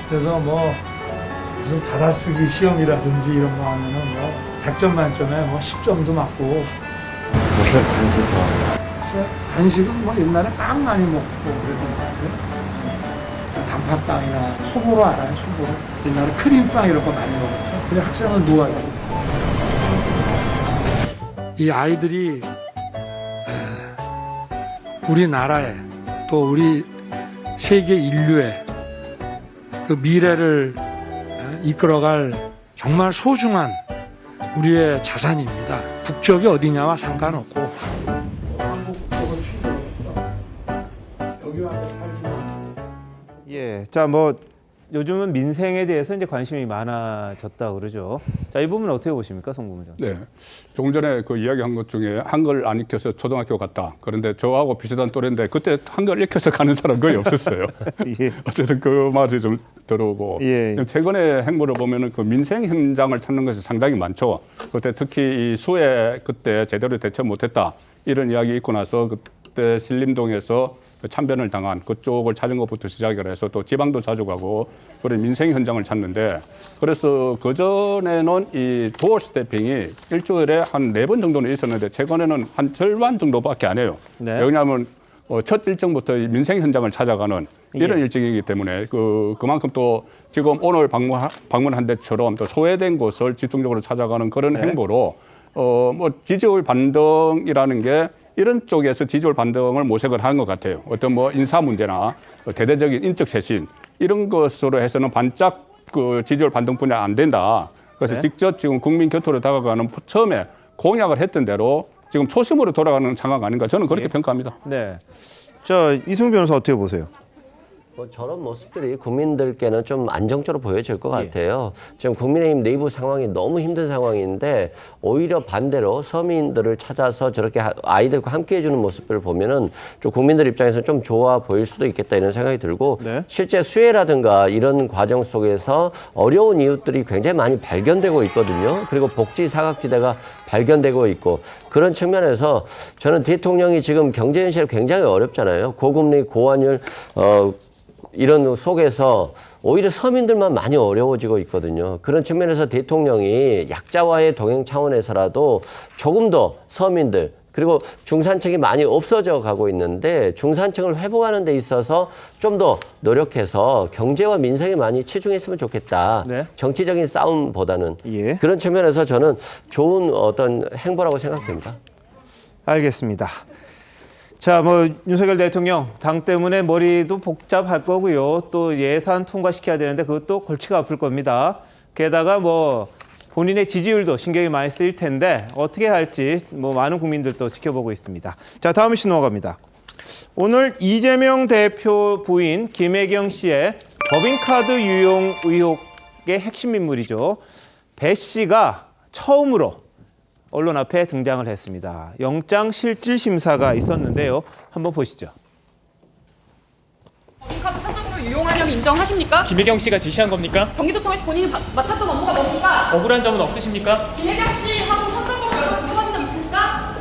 그래서 뭐 무슨 받아쓰기 시험이라든지 이런 거 하면은 뭐 100점 만점에 뭐 10점도 맞고. 무슨 간식 좋아해요? 간식은 뭐 옛날에 빵 많이 먹고 그랬던 것 같아요. 단팥빵이나 초보로 알아요, 초보로. 옛날에 크림빵 이런 거 많이 먹었죠. 근데 학생은 놓아요. 이 아이들이 우리나라에 또 우리 세계 인류의 그 미래를 이끌어갈 정말 소중한 우리의 자산입니다. 국적이 어디냐와 상관없고. 예, 자, 뭐 요즘은 민생에 대해서 이제 관심이 많아졌다 그러죠. 자, 이 부분은 어떻게 보십니까, 송 부부장? 네. 조금 전에 그 이야기한 것 중에 한글 안 익혀서 초등학교 갔다. 그런데 저하고 비슷한 또래인데 그때 한글 익혀서 가는 사람 거의 없었어요. 예. 어쨌든 그 말이 좀 들어오고. 예. 최근에 행보를 보면은 그 민생 현장을 찾는 것이 상당히 많죠. 그때 특히 이 수해 그때 제대로 대처 못했다. 이런 이야기 있고 나서 그때 신림동에서 참변을 당한 그쪽을 찾은 것부터 시작을 해서 또 지방도 자주 가고 그런 민생 현장을 찾는데 그래서 그전에는 이 도어 스태핑이 일주일에 한 4번 정도는 있었는데 최근에는 한 절반 정도밖에 안 해요. 네. 왜냐하면 첫 일정부터 이 민생 현장을 찾아가는 이런 예. 일정이기 때문에 그만큼 또 지금 오늘 방문한 데처럼 또 소외된 곳을 집중적으로 찾아가는 그런 네. 행보로 뭐 지지율 반등이라는 게 이런 쪽에서 지지율 반등을 모색을 하는 것 같아요. 어떤 뭐 인사 문제나 대대적인 인적 쇄신 이런 것으로 해서는 반짝 그 지지율 반등뿐이 안 된다. 그래서 네. 직접 지금 국민 곁으로 다가가는 처음에 공약을 했던 대로 지금 초심으로 돌아가는 상황 아닌가 저는 그렇게 평가합니다. 네. 자, 이승훈 변호사 어떻게 보세요? 저런 모습들이 국민들께는 좀 안정적으로 보여질 것 같아요. 지금 국민의힘 내부 상황이 너무 힘든 상황인데 오히려 반대로 서민들을 찾아서 저렇게 아이들과 함께 해주는 모습들을 보면은 좀 국민들 입장에서 좀 좋아 보일 수도 있겠다 이런 생각이 들고 네. 실제 수해라든가 이런 과정 속에서 어려운 이웃들이 굉장히 많이 발견되고 있거든요. 그리고 복지 사각지대가 발견되고 있고 그런 측면에서 저는 대통령이 지금 경제 현실이 굉장히 어렵잖아요. 고금리, 고환율, 이런 속에서 오히려 서민들만 많이 어려워지고 있거든요. 그런 측면에서 대통령이 약자와의 동행 차원에서라도 조금 더 서민들 그리고 중산층이 많이 없어져 가고 있는데 중산층을 회복하는 데 있어서 좀 더 노력해서 경제와 민생에 많이 치중했으면 좋겠다. 네. 정치적인 싸움보다는 예. 그런 측면에서 저는 좋은 어떤 행보라고 생각됩니다. 알겠습니다. 자, 뭐 윤석열 대통령 당 때문에 머리도 복잡할 거고요. 또 예산 통과시켜야 되는데 그것도 골치가 아플 겁니다. 게다가 뭐 본인의 지지율도 신경이 많이 쓰일 텐데 어떻게 할지 뭐 많은 국민들도 지켜보고 있습니다. 자, 다음 이슈 넘어갑니다. 오늘 이재명 대표 부인 김혜경 씨의 법인카드 유용 의혹의 핵심 인물이죠. 배 씨가 처음으로 언론 앞에 등장을 했습니다. 영장 실질 심사가 있었는데요. 한번 보시죠. 법인카드 사적으로 유용하냐면 인정하십니까? 김혜경 씨가 지시한 겁니까? 경기도청에서 본인이 맡았던 업무가 뭡니까? 억울한 점은 없으십니까? 김혜경 씨하고 사적으로 여러 주고받은 적 있습니까?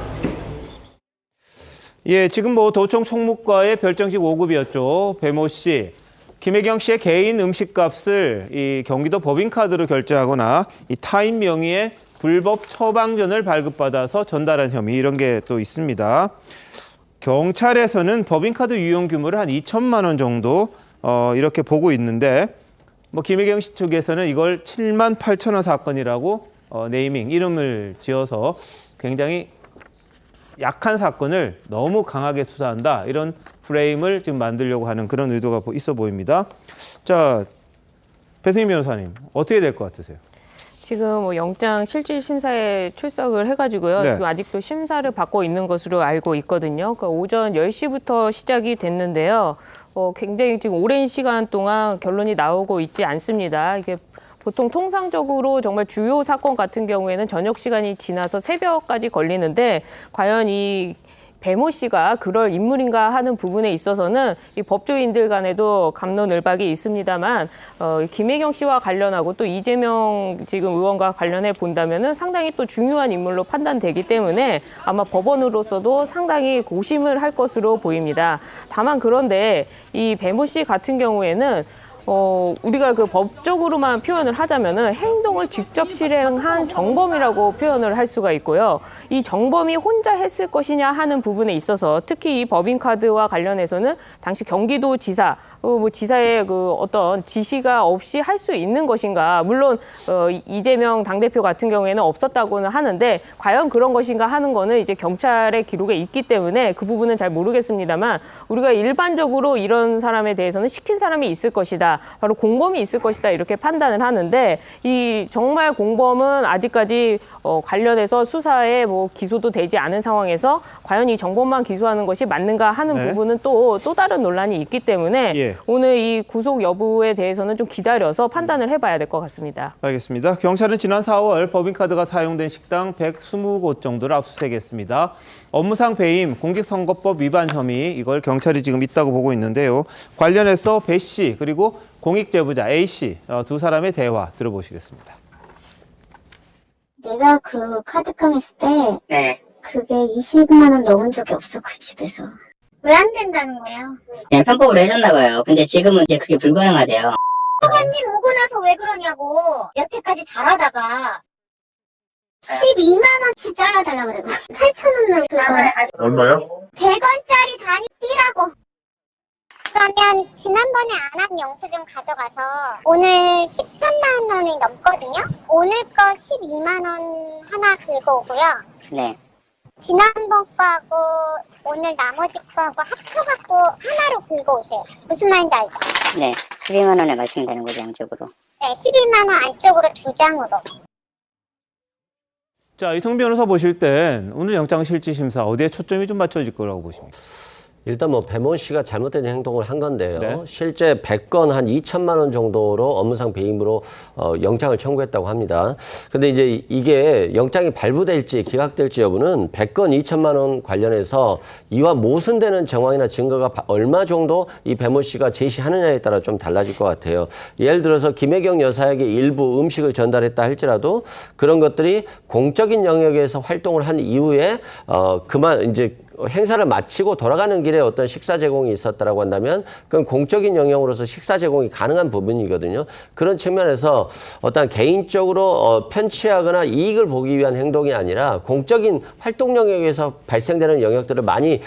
예, 지금 뭐 도청 총무과의 별정직 5급이었죠. 배모 씨. 김혜경 씨의 개인 음식값을 이 경기도 법인카드로 결제하거나 이 타인 명의의 불법 처방전을 발급받아서 전달한 혐의 이런 게 또 있습니다. 경찰에서는 법인카드 유용 규모를 한 2천만 원 정도 이렇게 보고 있는데 뭐 김혜경 씨 측에서는 이걸 7만 8천 원 사건이라고 네이밍 이름을 지어서 굉장히 약한 사건을 너무 강하게 수사한다 이런 프레임을 지금 만들려고 하는 그런 의도가 있어 보입니다. 자, 배승희 변호사님 어떻게 될 것 같으세요? 지금 뭐 영장 실질 심사에 출석을 해가지고요. 네. 지금 아직도 심사를 받고 있는 것으로 알고 있거든요. 그러니까 오전 10시부터 시작이 됐는데요. 굉장히 지금 오랜 시간 동안 결론이 나오고 있지 않습니다. 이게 보통 통상적으로 정말 주요 사건 같은 경우에는 저녁 시간이 지나서 새벽까지 걸리는데 과연 이 배모 씨가 그럴 인물인가 하는 부분에 있어서는 이 법조인들 간에도 갑론을박이 있습니다만 김혜경 씨와 관련하고 또 이재명 지금 의원과 관련해 본다면은 상당히 또 중요한 인물로 판단되기 때문에 아마 법원으로서도 상당히 고심을 할 것으로 보입니다. 다만 그런데 이 배모 씨 같은 경우에는 우리가 그 법적으로만 표현을 하자면은 행동을 직접 실행한 정범이라고 표현을 할 수가 있고요. 이 정범이 혼자 했을 것이냐 하는 부분에 있어서 특히 이 법인카드와 관련해서는 당시 경기도 지사, 뭐 지사의 그 어떤 지시가 없이 할 수 있는 것인가. 물론 이재명 당대표 같은 경우에는 없었다고는 하는데 과연 그런 것인가 하는 거는 이제 경찰의 기록에 있기 때문에 그 부분은 잘 모르겠습니다만 우리가 일반적으로 이런 사람에 대해서는 시킨 사람이 있을 것이다. 것이다. 바로 공범이 있을 것이다. 이렇게 판단을 하는데 이 정말 공범은 아직까지 관련해서 수사에 뭐 기소도 되지 않은 상황에서 과연 이 정범만 기소하는 것이 맞는가 하는 부분은 또 다른 논란이 있기 때문에 오늘 이 구속 여부에 대해서는 좀 기다려서 판단을 해봐야 될 것 같습니다. 알겠습니다. 경찰은 지난 4월 법인카드가 사용된 식당 120곳 정도를 압수수색했습니다. 업무상 배임, 공직선거법 위반 혐의 이걸 경찰이 지금 있다고 보고 있는데요. 관련해서 배 씨 그리고 공익제보자 A 씨 두 사람의 대화 들어보시겠습니다. 내가 그 카드깡 했을 때 그게 20만 원 넘은 적이 없어 그 집에서. 왜 안 된다는 거예요? 그냥 편법으로 해줬나 봐요. 근데 지금은 이제 그게 불가능하대요. 사관님 오고 나서 왜 그러냐고. 여태까지 잘하다가 12만 원치 잘라달라 그래요. 8,000원 넣으라고. 얼마요? 100원짜리 단위 띄라고. 그러면 지난번에 안 한 영수증 가져가서 오늘 13만 원이 넘거든요. 오늘 거 12만 원 하나 들고 오고요. 네. 지난번 거하고 오늘 나머지 거하고 합쳐갖고 하나로 긁고 오세요. 무슨 말인지 알죠? 네. 12만 원에 마시면 되는 거죠, 양쪽으로. 네, 12만 원 안쪽으로 2장으로. 자, 이성 변호사 보실 땐 오늘 영장실질심사 어디에 초점이 좀 맞춰질 거라고 보십니까? 일단 뭐 배모 씨가 잘못된 행동을 한 건데요. 실제 100건 한 2천만 원 정도로 업무상 배임으로 영장을 청구했다고 합니다. 근데 이제 이게 영장이 발부될지 기각될지 여부는 100건 2천만 원 관련해서 이와 모순되는 정황이나 증거가 얼마 정도 이 배모 씨가 제시하느냐에 따라 좀 달라질 것 같아요. 예를 들어서 김혜경 여사에게 일부 음식을 전달했다 할지라도 그런 것들이 공적인 영역에서 활동을 한 이후에 그만 이제 행사를 마치고 돌아가는 길에 어떤 식사 제공이 있었다라고 한다면 그건 공적인 영역으로서 식사 제공이 가능한 부분이거든요. 그런 측면에서 어떤 개인적으로 편취하거나 이익을 보기 위한 행동이 아니라 공적인 활동 영역에서 발생되는 영역들을 많이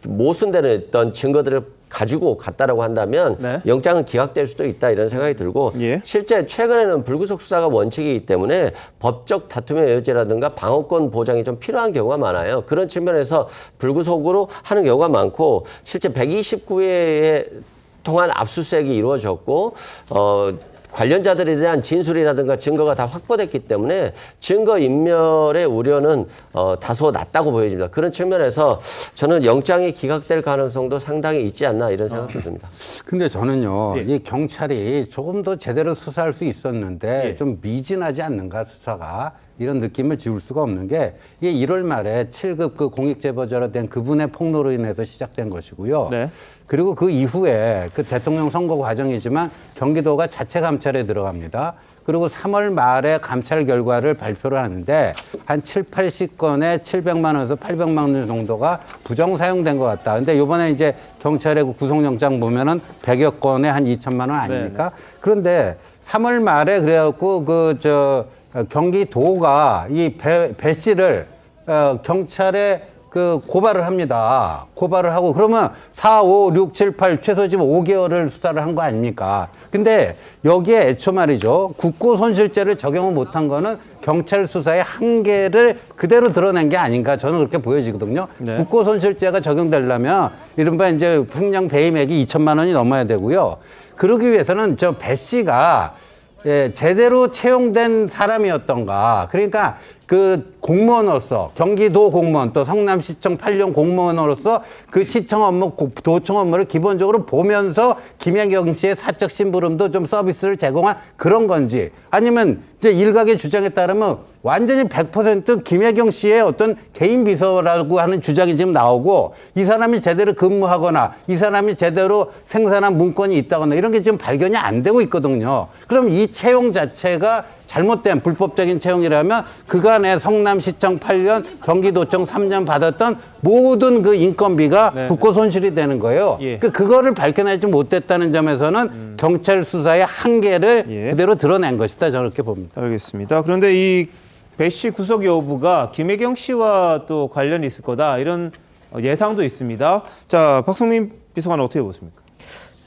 모순되는 어떤 증거들을 가지고 갔다라고 한다면 영장은 기각될 수도 있다 이런 생각이 들고 실제 최근에는 불구속 수사가 원칙이기 때문에 법적 다툼의 여지라든가 방어권 보장이 좀 필요한 경우가 많아요. 그런 측면에서 불구속으로 하는 경우가 많고 실제 129회에 동안 압수수색이 이루어졌고 관련자들에 대한 진술이라든가 증거가 다 확보됐기 때문에 증거인멸의 우려는 다소 낮다고 보여집니다. 그런 측면에서 저는 영장이 기각될 가능성도 상당히 있지 않나 이런 생각도 듭니다. 근데 저는요, 이 경찰이 조금 더 제대로 수사할 수 있었는데 좀 미진하지 않는가 수사가. 이런 느낌을 지울 수가 없는 게 이게 1월 말에 7급 그 공익제보자로 된 그분의 폭로로 인해서 시작된 것이고요. 그리고 그 이후에 그 대통령 선거 과정이지만 경기도가 자체 감찰에 들어갑니다. 그리고 3월 말에 감찰 결과를 발표를 하는데 한 7, 80건에 700만 원에서 800만 원 정도가 부정 사용된 것 같다. 근데 이번에 이제 경찰의 그 구속영장 보면은 100여 건에 한 2천만 원 아닙니까? 그런데 3월 말에 그래갖고 경기도가 이 배 씨를 경찰에 그 고발을 합니다. 고발을 하고 그러면 4, 5, 6, 7, 8 최소 지금 5개월을 수사를 한 거 아닙니까? 근데 여기에 애초 말이죠. 국고손실죄를 적용을 못한 거는 경찰 수사의 한계를 그대로 드러낸 게 아닌가 저는 그렇게 보여지거든요. 국고손실죄가 적용되려면 이른바 이제 횡령 배임액이 2천만 원이 넘어야 되고요. 그러기 위해서는 저 배 씨가 제대로 채용된 사람이었던가. 그러니까 그 공무원으로서 경기도 공무원 또 성남시청 8년 공무원으로서 그 시청 업무 도청 업무를 기본적으로 보면서 김혜경 씨의 사적 심부름도 좀 서비스를 제공한 그런 건지 아니면 이제 일각의 주장에 따르면 완전히 100% 김혜경 씨의 어떤 개인 비서라고 하는 주장이 지금 나오고 이 사람이 제대로 근무하거나 이 사람이 제대로 생산한 문건이 있다거나 이런 게 지금 발견이 안 되고 있거든요. 그럼 이 채용 자체가 잘못된 불법적인 채용이라면 그간의 성남시청 8년, 경기도청 3년 받았던 모든 그 인건비가 국고 손실이 되는 거예요. 그거를 밝혀내지 못했다는 점에서는 경찰 수사의 한계를 그대로 드러낸 것이다. 저는 그렇게 봅니다. 알겠습니다. 그런데 이 배 씨 구속 여부가 김혜경 씨와 또 관련이 있을 거다 이런 예상도 있습니다. 자, 박성민 비서관 어떻게 보십니까?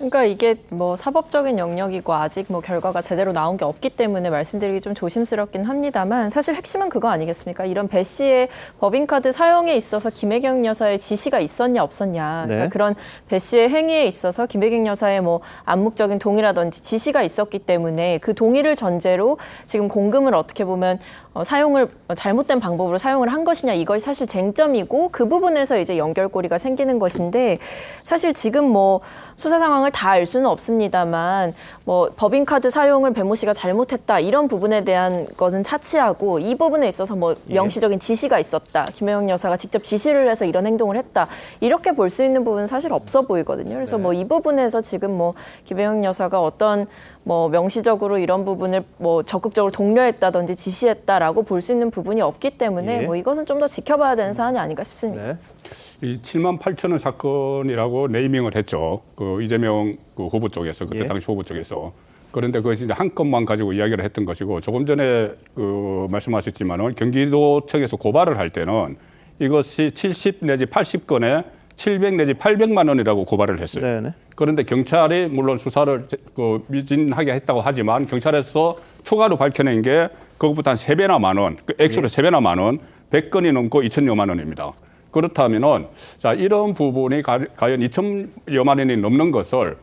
그러니까 이게 뭐 사법적인 영역이고 아직 뭐 결과가 제대로 나온 게 없기 때문에 말씀드리기 좀 조심스럽긴 합니다만 사실 핵심은 그거 아니겠습니까? 이런 배 씨의 법인카드 사용에 있어서 김혜경 여사의 지시가 있었냐 없었냐. 그러니까 네. 그런 배 씨의 행위에 있어서 김혜경 여사의 뭐 암묵적인 동의라든지 지시가 있었기 때문에 그 동의를 전제로 지금 공금을 어떻게 보면 사용을 잘못된 방법으로 사용을 한 것이냐 이것이 사실 쟁점이고 그 부분에서 이제 연결고리가 생기는 것인데 사실 지금 뭐 수사 상황을 다 알 수는 없습니다만 뭐 법인카드 사용을 배모 씨가 잘못했다 이런 부분에 대한 것은 차치하고 이 부분에 있어서 뭐 명시적인 지시가 있었다 김혜경 여사가 직접 지시를 해서 이런 행동을 했다 이렇게 볼 수 있는 부분은 사실 없어 보이거든요. 그래서 뭐 이 부분에서 지금 뭐 김혜경 여사가 어떤 뭐 명시적으로 이런 부분을 뭐 적극적으로 독려했다든지 지시했다라고 볼 수 있는 부분이 없기 때문에 뭐 이것은 좀 더 지켜봐야 되는 사안이 아닌가 싶습니다. 네. 이 7만 8천 원 사건이라고 네이밍을 했죠. 그 이재명 그 후보 쪽에서 그때 당시 후보 쪽에서. 그런데 그것이 이제 한 건만 가지고 이야기를 했던 것이고 조금 전에 그 말씀하셨지만은 경기도청에서 고발을 할 때는 이것이 70 내지 80건에 700 내지 800만 원이라고 고발을 했어요. 네네. 그런데 경찰이 물론 수사를 그 미진하게 했다고 하지만 경찰에서 추가로 밝혀낸 게 그것보다 한 3배나 많은, 그 액수로 3배나 많은 100건이 넘고 2천여만 원입니다. 그렇다면은 자 이런 부분이 과연 2천여만 원이 넘는 것을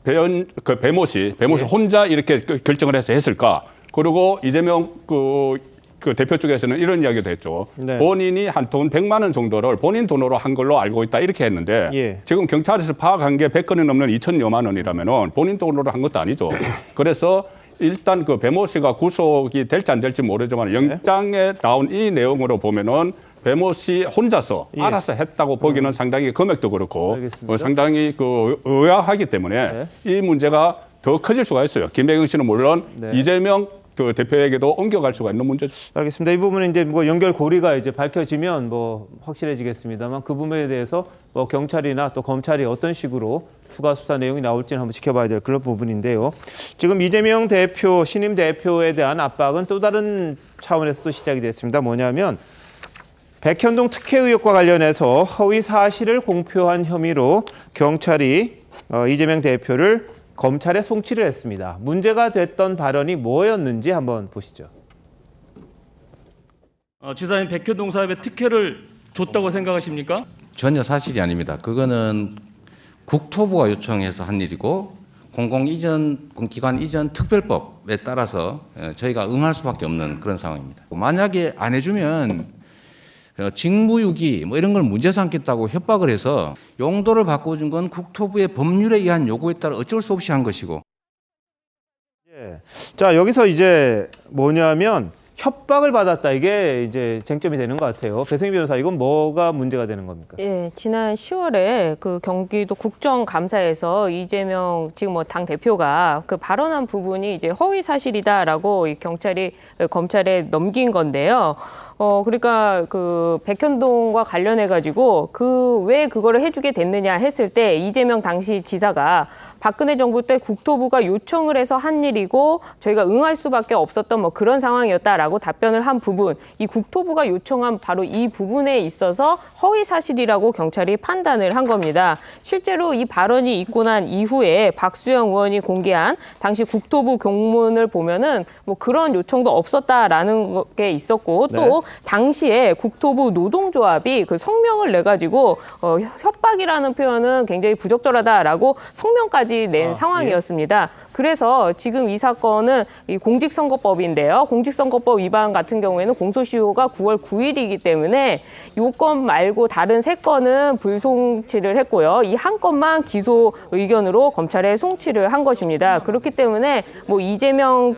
배모 씨 혼자 이렇게 결정을 해서 했을까? 그리고 이재명 그 대표 쪽에서는 이런 이야기도 했죠. 네. 본인이 한 돈 100만 원 정도를 본인 돈으로 한 걸로 알고 있다 이렇게 했는데 지금 경찰에서 파악한 게 100건이 넘는 2천여만 원이라면은 본인 돈으로 한 것도 아니죠. 그래서 일단 그 배모 씨가 구속이 될지 안 될지 모르지만 영장에 나온 이 내용으로 보면은 배모 씨 혼자서 알아서 했다고 보기는 상당히 금액도 그렇고 상당히 그 의아하기 때문에 이 문제가 더 커질 수가 있어요. 김혜경 씨는 물론 이재명 그 대표에게도 옮겨갈 수가 있는 문제죠. 알겠습니다. 이 부분은 이제 뭐 연결고리가 이제 밝혀지면 뭐 확실해지겠습니다만 그 부분에 대해서 뭐 경찰이나 또 검찰이 어떤 식으로 추가 수사 내용이 나올지는 한번 지켜봐야 될 그런 부분인데요. 지금 이재명 대표, 신임 대표에 대한 압박은 또 다른 차원에서 또 시작이 됐습니다. 뭐냐면 백현동 특혜 의혹과 관련해서 허위 사실을 공표한 혐의로 경찰이 이재명 대표를 검찰에 송치를 했습니다. 문제가 됐던 발언이 뭐였는지 한번 보시죠. 지사님 백현동 사업에 특혜를 줬다고 생각하십니까? 전혀 사실이 아닙니다. 그거는 국토부가 요청해서 한 일이고 공공기관 이전 특별법에 따라서 저희가 응할 수밖에 없는 그런 상황입니다. 만약에 안 해주면 직무유기 뭐 이런 걸 문제 삼겠다고 협박을 해서 용도를 바꿔준 건 국토부의 법률에 의한 요구에 따라 어쩔 수 없이 한 것이고. 자, 여기서 이제 뭐냐면 협박을 받았다. 이게 이제 쟁점이 되는 것 같아요. 배승희 변호사, 이건 뭐가 문제가 되는 겁니까? 예, 지난 10월에 그 경기도 국정감사에서 이재명 지금 뭐 당 대표가 그 발언한 부분이 이제 허위 사실이다라고 경찰이 검찰에 넘긴 건데요. 그러니까 그 백현동과 관련해 가지고 그 왜 그거를 해주게 됐느냐 했을 때 이재명 당시 지사가 박근혜 정부 때 국토부가 요청을 해서 한 일이고 저희가 응할 수밖에 없었던 뭐 그런 상황이었다라고 답변을 한 부분, 이 국토부가 요청한 바로 이 부분에 있어서 허위 사실이라고 경찰이 판단을 한 겁니다. 실제로 이 발언이 있고 난 이후에 박수영 의원이 공개한 당시 국토부 공문을 보면은 뭐 그런 요청도 없었다라는 게 있었고 또 당시에 국토부 노동조합이 그 성명을 내가지고 협박이라는 표현은 굉장히 부적절하다라고 성명까지 낸 상황이었습니다. 그래서 지금 이 사건은 이 공직선거법인데요. 공직선거법 위반 같은 경우에는 공소시효가 9월 9일이기 때문에 이 건 말고 다른 3건은 불송치를 했고요. 이 한 건만 기소 의견으로 검찰에 송치를 한 것입니다. 그렇기 때문에 뭐 이재명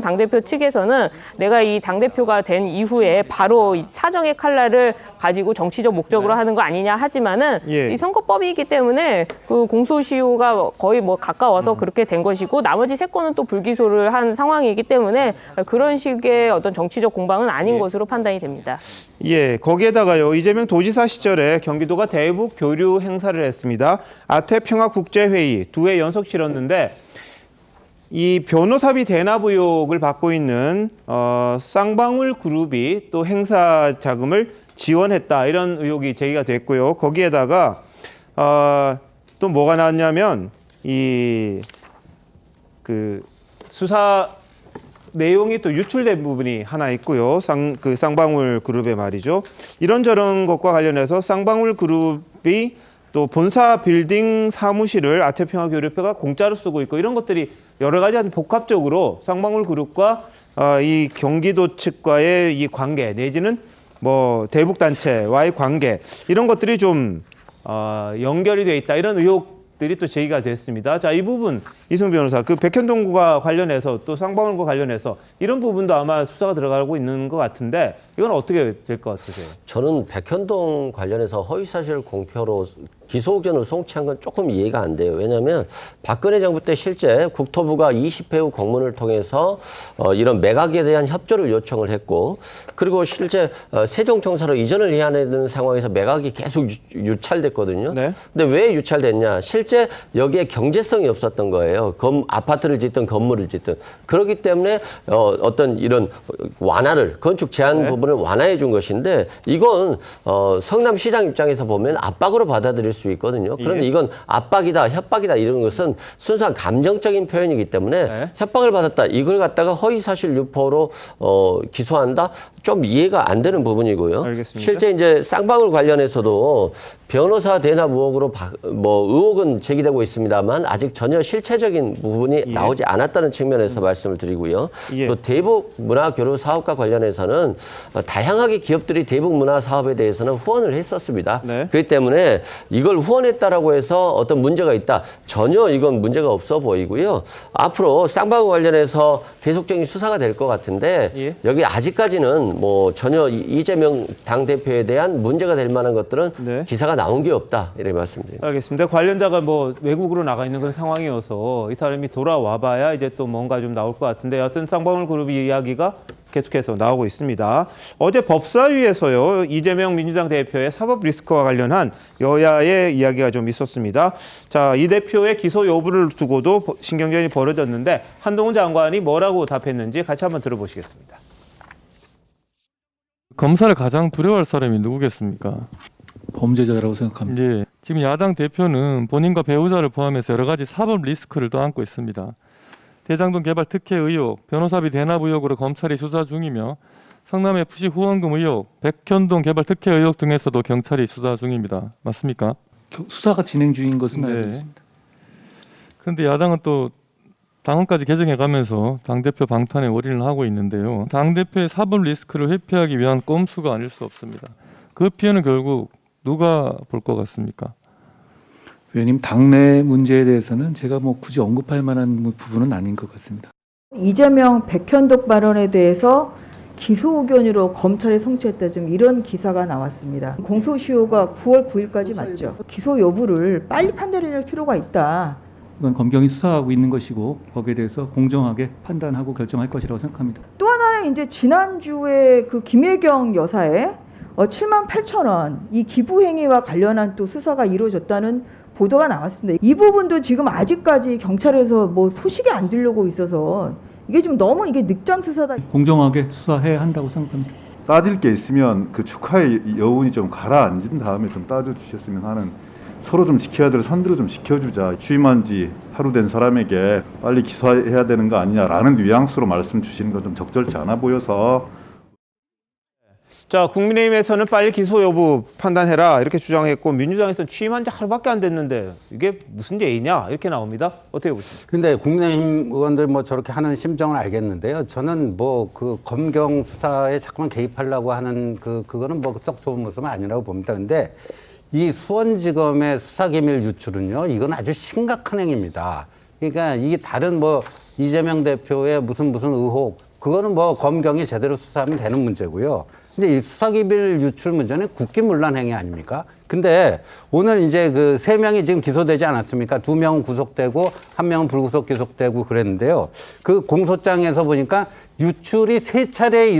당대표 측에서는 내가 이 당대표가 된 이후에 바로 사정의 칼날을 가지고 정치적 목적으로 하는 거 아니냐 하지만은 이 선거법이기 때문에 그 공소시효가 거의 뭐 가까워서 그렇게 된 것이고 나머지 3건은 또 불기소를 한 상황이기 때문에 그런 식의 어떤 정치적 공방은 아닌 것으로 판단이 됩니다. 예, 거기에다가요, 이재명 도지사 시절에 경기도가 대북 교류 행사를 했습니다. 아태평화국제회의 2회 연속 치렀는데 이 변호사비 대납 의혹을 받고 있는 쌍방울 그룹이 또 행사 자금을 지원했다, 이런 의혹이 제기가 됐고요. 거기에다가 또 뭐가 나왔냐면 그 수사 내용이 또 유출된 부분이 하나 있고요. 쌍방울 그룹의 말이죠. 이런저런 것과 관련해서 쌍방울 그룹이 또 본사 빌딩 사무실을 아태평화교류회가 공짜로 쓰고 있고 이런 것들이 여러 가지 아주 복합적으로 쌍방울 그룹과 이 경기도 측과의 이 관계 내지는 뭐 대북단체와의 관계 이런 것들이 좀 연결이 돼 있다 이런 의혹들이 또 제기가 됐습니다. 자, 이 부분 이승훈 변호사 그 백현동과 관련해서 또 쌍방울과 관련해서 이런 부분도 아마 수사가 들어가고 있는 것 같은데 이건 어떻게 될 것 같으세요? 저는 백현동 관련해서 허위사실 공표로 기소 의견을 송치한 건 조금 이해가 안 돼요. 왜냐하면 박근혜 정부 때 실제 국토부가 20회 후 공문을 통해서 이런 매각에 대한 협조를 요청을 했고 그리고 실제 세종청사로 이전을 해야 되는 상황에서 매각이 계속 유찰됐거든요. 네. 근데 왜 유찰됐냐? 실제 여기에 경제성이 없었던 거예요. 아파트를 짓든 건물을 짓든. 그렇기 때문에 어떤 이런 완화를 건축 제한 부분을 완화해 준 것인데 이건 성남시장 입장에서 보면 압박으로 받아들일 수 있거든요. 그런데 이건 압박이다, 협박이다 이런 것은 순수한 감정적인 표현이기 때문에 협박을 받았다. 이걸 갖다가 허위사실 유포로 기소한다? 좀 이해가 안 되는 부분이고요. 알겠습니다. 실제 이제 쌍방울 관련해서도 변호사 대납 의혹으로 의혹은 제기되고 있습니다만 아직 전혀 실체적인 부분이 나오지 않았다는 측면에서 말씀을 드리고요. 또 대북 문화 교류 사업과 관련해서는 다양하게 기업들이 대북 문화 사업에 대해서는 후원을 했었습니다. 그렇기 때문에 이걸 후원했다라고 해서 어떤 문제가 있다. 전혀 이건 문제가 없어 보이고요. 앞으로 쌍방울 관련해서 계속적인 수사가 될 것 같은데 여기 아직까지는 뭐 전혀 이재명 당대표에 대한 문제가 될 만한 것들은 기사가 나온 게 없다. 이렇게 말씀드립니다. 알겠습니다. 관련자가 뭐 외국으로 나가 있는 그런 상황이어서 이 사람이 돌아와 봐야 이제 또 뭔가 좀 나올 것 같은데 어떤 쌍방울 그룹 이야기가 계속해서 나오고 있습니다. 어제 법사위에서요. 이재명 민주당 대표의 사법 리스크와 관련한 여야의 이야기가 좀 있었습니다. 자, 이 대표의 기소 여부를 두고도 신경전이 벌어졌는데 한동훈 장관이 뭐라고 답했는지 같이 한번 들어보시겠습니다. 검사를 가장 두려워할 사람이 누구겠습니까? 범죄자라고 생각합니다. 예, 지금 야당 대표는 본인과 배우자를 포함해서 여러 가지 사법 리스크를 또 안고 있습니다. 대장동 개발 특혜 의혹, 변호사비 대납 의혹으로 검찰이 수사 중이며 성남FC 후원금 의혹, 백현동 개발 특혜 의혹 등에서도 경찰이 수사 중입니다. 맞습니까? 수사가 진행 중인 것은 알고 있습니다. 그런데 야당은 또 당헌까지 개정해가면서 당대표 방탄에 올인을 하고 있는데요. 당대표의 사법 리스크를 회피하기 위한 꼼수가 아닐 수 없습니다. 그 피해는 결국 누가 볼 것 같습니까? 의원님, 당내 문제에 대해서는 제가 뭐 굳이 언급할 만한 부분은 아닌 것 같습니다. 이재명 백현동 발언에 대해서 기소 의견으로 검찰에 송치했다 지금 이런 기사가 나왔습니다. 공소시효가 9월 9일까지 맞죠. 기소 여부를 빨리 판단할 필요가 있다. 이건 검경이 수사하고 있는 것이고 거기에 대해서 공정하게 판단하고 결정할 것이라고 생각합니다. 또 하나는 이제 지난주에 그 김혜경 여사의 7만 8천 원 이 기부 행위와 관련한 또 수사가 이루어졌다는 보도가 나왔습니다. 이 부분도 지금 아직까지 경찰에서 뭐 소식이 안 들려고 있어서 이게 지금 너무 이게 늑장 수사다. 공정하게 수사해야 한다고 생각합니다. 따질 게 있으면 그 축하의 여운이 좀 가라앉은 다음에 좀 따져주셨으면 하는 서로 좀 지켜야 될 선들을 좀 지켜주자. 취임한 지 하루 된 사람에게 빨리 기소해야 되는 거 아니냐라는 뉘앙스로 말씀 주시는 건 좀 적절치 않아 보여서. 자, 국민의힘에서는 빨리 기소 여부 판단해라 이렇게 주장했고 민주당에서는 취임한 지 하루밖에 안 됐는데 이게 무슨 예의냐 이렇게 나옵니다. 어떻게 보십니까? 근데 국민의힘 의원들 뭐 저렇게 하는 심정을 알겠는데요. 저는 뭐 그 검경 수사에 자꾸만 개입하려고 하는 그거는 뭐 썩 좋은 모습은 아니라고 봅니다. 근데 이 수원지검의 수사기밀 유출은요, 이건 아주 심각한 행위입니다. 그러니까 이게 다른 뭐 이재명 대표의 무슨 의혹, 그거는 뭐 검경이 제대로 수사하면 되는 문제고요. 근데 이 수사기밀 유출 문제는 국기문란 행위 아닙니까? 근데 오늘 이제 그 3명이 지금 기소되지 않았습니까? 2명은 구속되고 1명은 불구속 기소되고 그랬는데요. 그 공소장에서 보니까 유출이 3차례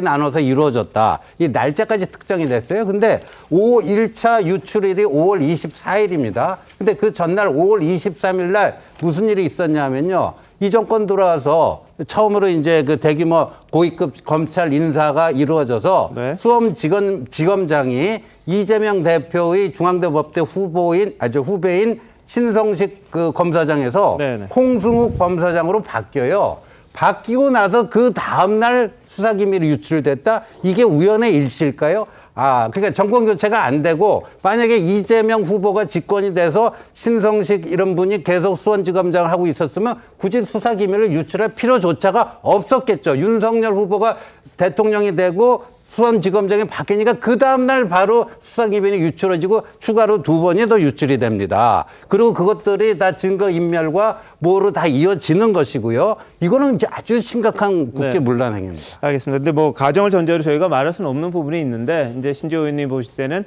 나눠서 이루어졌다. 이 날짜까지 특정이 됐어요. 근데 1차 유출일이 5월 24일입니다. 근데 그 전날 5월 23일 날 무슨 일이 있었냐면요. 이 정권 들어와서 처음으로 이제 그 대규모 고위급 검찰 인사가 이루어져서 수원지검장이 이재명 대표의 중앙대법대 후배인 신성식 그 검사장에서 홍승욱 검사장으로 바뀌어요. 바뀌고 나서 그 다음날 수사기밀이 유출됐다? 이게 우연의 일치일까요? 그러니까 정권 교체가 안 되고 만약에 이재명 후보가 집권이 돼서 신성식 이런 분이 계속 수원지검장을 하고 있었으면 굳이 수사기밀을 유출할 필요조차가 없었겠죠. 윤석열 후보가 대통령이 되고 수원지검장이 바뀌니까 그 다음날 바로 수사기밀이 유출해지고 추가로 2번이 더 유출이 됩니다. 그리고 그것들이 다 증거인멸과 뭐로 다 이어지는 것이고요. 이거는 이제 아주 심각한 국기문란 행위입니다. 알겠습니다. 근데 뭐 가정을 전제로 저희가 말할 수는 없는 부분이 있는데 이제 신지호 의원님 보실 때는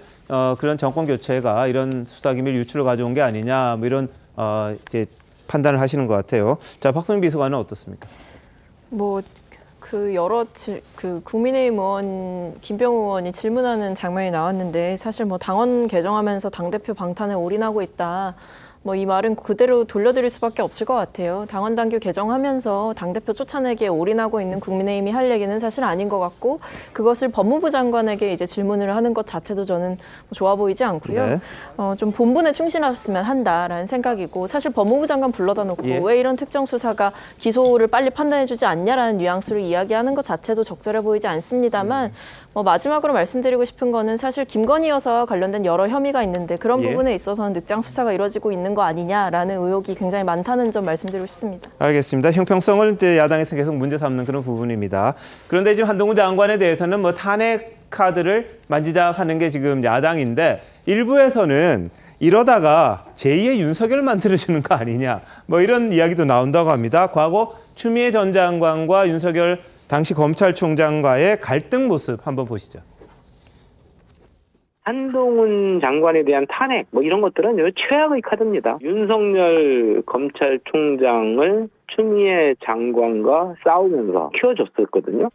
그런 정권 교체가 이런 수사기밀 유출을 가져온 게 아니냐 뭐 이런 이제 판단을 하시는 것 같아요. 자, 박성민 비서관은 어떻습니까? 국민의힘 의원 김병우 의원이 질문하는 장면이 나왔는데 사실 당원 개정하면서 당대표 방탄에 올인하고 있다. 이 말은 그대로 돌려드릴 수밖에 없을 것 같아요. 당원 당규 개정하면서 당대표 쫓아내기에 올인하고 있는 국민의힘이 할 얘기는 사실 아닌 것 같고 그것을 법무부 장관에게 이제 질문을 하는 것 자체도 저는 좋아 보이지 않고요. 좀 본분에 충실했으면 한다라는 생각이고 사실 법무부 장관 불러다 놓고 왜 이런 특정 수사가 기소를 빨리 판단해주지 않냐라는 뉘앙스로 이야기하는 것 자체도 적절해 보이지 않습니다만 마지막으로 말씀드리고 싶은 거는 사실 김건희 여사와 관련된 여러 혐의가 있는데 그런 부분에 있어서는 늑장 수사가 이루어지고 있는 거 아니냐라는 의혹이 굉장히 많다는 점 말씀드리고 싶습니다. 알겠습니다. 형평성을 이제 야당에서 계속 문제 삼는 그런 부분입니다. 그런데 지금 한동훈 장관에 대해서는 탄핵 카드를 만지작하는 게 지금 야당인데 일부에서는 이러다가 제2의 윤석열 만들어주는 거 아니냐 이런 이야기도 나온다고 합니다. 과거 추미애 전 장관과 윤석열 당시 검찰총장과의 갈등 모습 한번 보시죠. 한동훈 장관에 대한 탄핵 이런 것들은 최악의 카드입니다. 윤석열 검찰총장을 추미애 장관과 싸우면서 키워줬었거든요.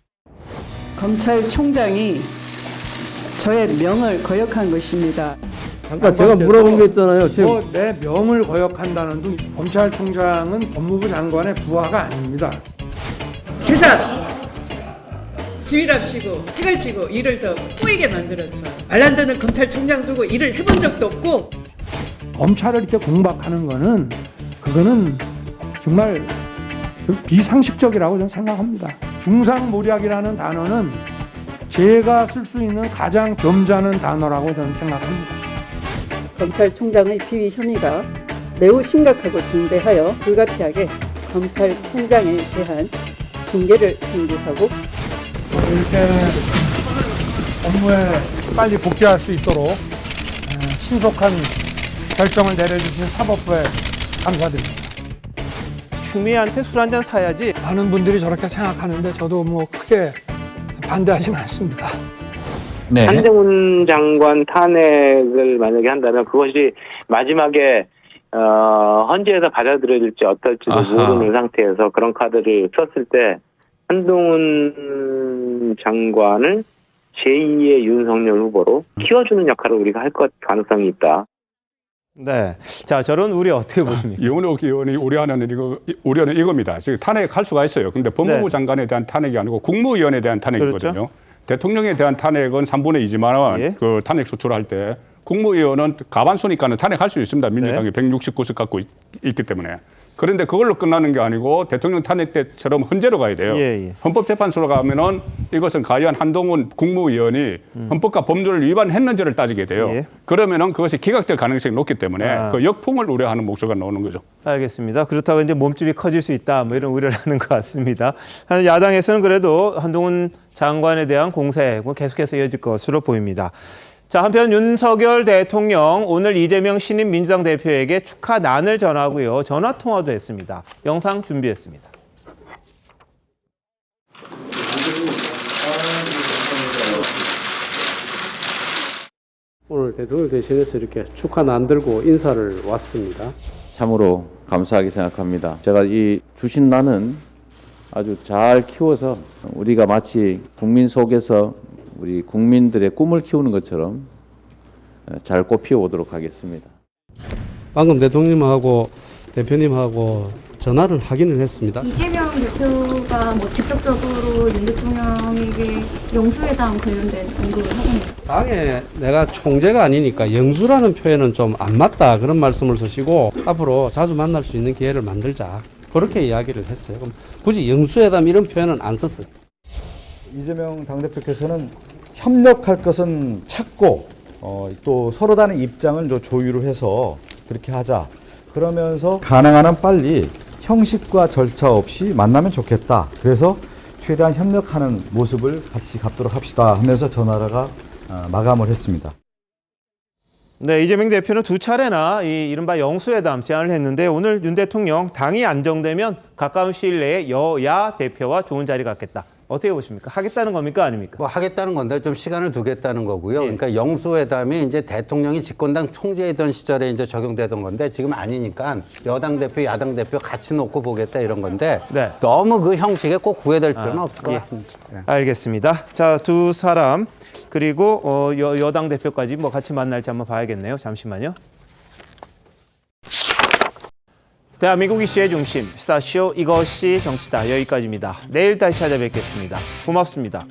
검찰총장이 저의 명을 거역한 것입니다. 잠깐 제가 물어본 게 있잖아요. 지금 내 명을 거역한다는 등 검찰총장은 법무부 장관의 부하가 아닙니다. 세상 지휘랍시고 해가 지고 일을 더 꼬이게 만들었어. 알란드는 검찰총장 두고 일을 해본 적도 없고. 검찰을 이렇게 공박하는 거는 그거는 정말 비상식적이라고 저는 생각합니다. 중상모략이라는 단어는 제가 쓸 수 있는 가장 점잖은 단어라고 저는 생각합니다. 검찰총장의 비위 혐의가 매우 심각하고 중대하여 불가피하게 검찰총장에 대한 징계를 청구하고 이렇게 업무에 빨리 복귀할 수 있도록 신속한 결정을 내려주신 사법부에 감사드립니다. 추미애한테 술 한잔 사야지. 많은 분들이 저렇게 생각하는데 저도 크게 반대하지는 않습니다. 한동훈 장관 탄핵을 만약에 한다면 그것이 마지막에 헌재에서 받아들여질지 어떨지도 모르는 상태에서 그런 카드를 썼을 때 한동훈 장관을 제2의 윤석열 후보로 키워주는 역할을 우리가 할 가능성이 있다. 네. 자, 저런 우려 어떻게 보십니까? 이원욱 의원이 우려는 이겁니다. 지금 탄핵할 수가 있어요. 근데 법무부 장관에 대한 탄핵이 아니고 국무위원에 대한 탄핵이거든요. 그렇죠? 대통령에 대한 탄핵은 3분의 2지만 그 탄핵 소추를 할 때 국무위원은 과반수니까는 탄핵할 수 있습니다. 민주당이 169석 갖고 있기 때문에. 그런데 그걸로 끝나는 게 아니고 대통령 탄핵 때처럼 헌재로 가야 돼요. 헌법재판소로 가면은 이것은 과연 한동훈 국무위원이 헌법과 법률을 위반했는지를 따지게 돼요. 그러면은 그것이 기각될 가능성이 높기 때문에 그 역풍을 우려하는 목소리가 나오는 거죠. 알겠습니다. 그렇다고 이제 몸집이 커질 수 있다 이런 우려를 하는 것 같습니다. 야당에서는 그래도 한동훈 장관에 대한 공세 계속해서 이어질 것으로 보입니다. 자, 한편 윤석열 대통령 오늘 이재명 신임 민주당 대표에게 축하난을 전하고요. 전화통화도 했습니다. 영상 준비했습니다. 오늘 대통령 대신해서 이렇게 축하난 들고 인사를 왔습니다. 참으로 감사하게 생각합니다. 제가 이 주신 난은 아주 잘 키워서 우리가 마치 국민 속에서 우리 국민들의 꿈을 키우는 것처럼 잘 꽃피워 오도록 하겠습니다. 방금 대통령님하고 대표님하고 전화를 확인을 했습니다. 이재명 대표가 뭐 직접적으로 윤 대통령에게 영수회담 관련된 언급을 하셨나요? 당에 내가 총재가 아니니까 영수라는 표현은 좀 안 맞다 그런 말씀을 쓰시고 앞으로 자주 만날 수 있는 기회를 만들자 그렇게 이야기를 했어요. 그럼 굳이 영수회담 이런 표현은 안 썼어요. 이재명 당대표께서는 협력할 것은 찾고 또 서로 다른 입장을 조율을 해서 그렇게 하자. 그러면서 가능한 한 빨리 형식과 절차 없이 만나면 좋겠다. 그래서 최대한 협력하는 모습을 같이 갖도록 합시다 하면서 전화가 마감을 했습니다. 네, 이재명 대표는 두 차례나 이 이른바 영수회담 제안을 했는데 오늘 윤 대통령 당이 안정되면 가까운 시일 내에 여야 대표와 좋은 자리 갖겠다. 어떻게 보십니까? 하겠다는 겁니까? 아닙니까? 뭐 하겠다는 건데 좀 시간을 두겠다는 거고요. 그러니까 영수회담이 이제 대통령이 집권당 총재이던 시절에 이제 적용되던 건데 지금 아니니까 여당 대표, 야당 대표 같이 놓고 보겠다 이런 건데 너무 그 형식에 꼭 구애될 필요는 없을 것 같습니다. 네. 알겠습니다. 자, 두 사람 그리고 여당 대표까지 뭐 같이 만날지 한번 봐야겠네요. 잠시만요. 대한민국 이슈의 중심, 스타쇼 이것이 정치다. 여기까지입니다. 내일 다시 찾아뵙겠습니다. 고맙습니다.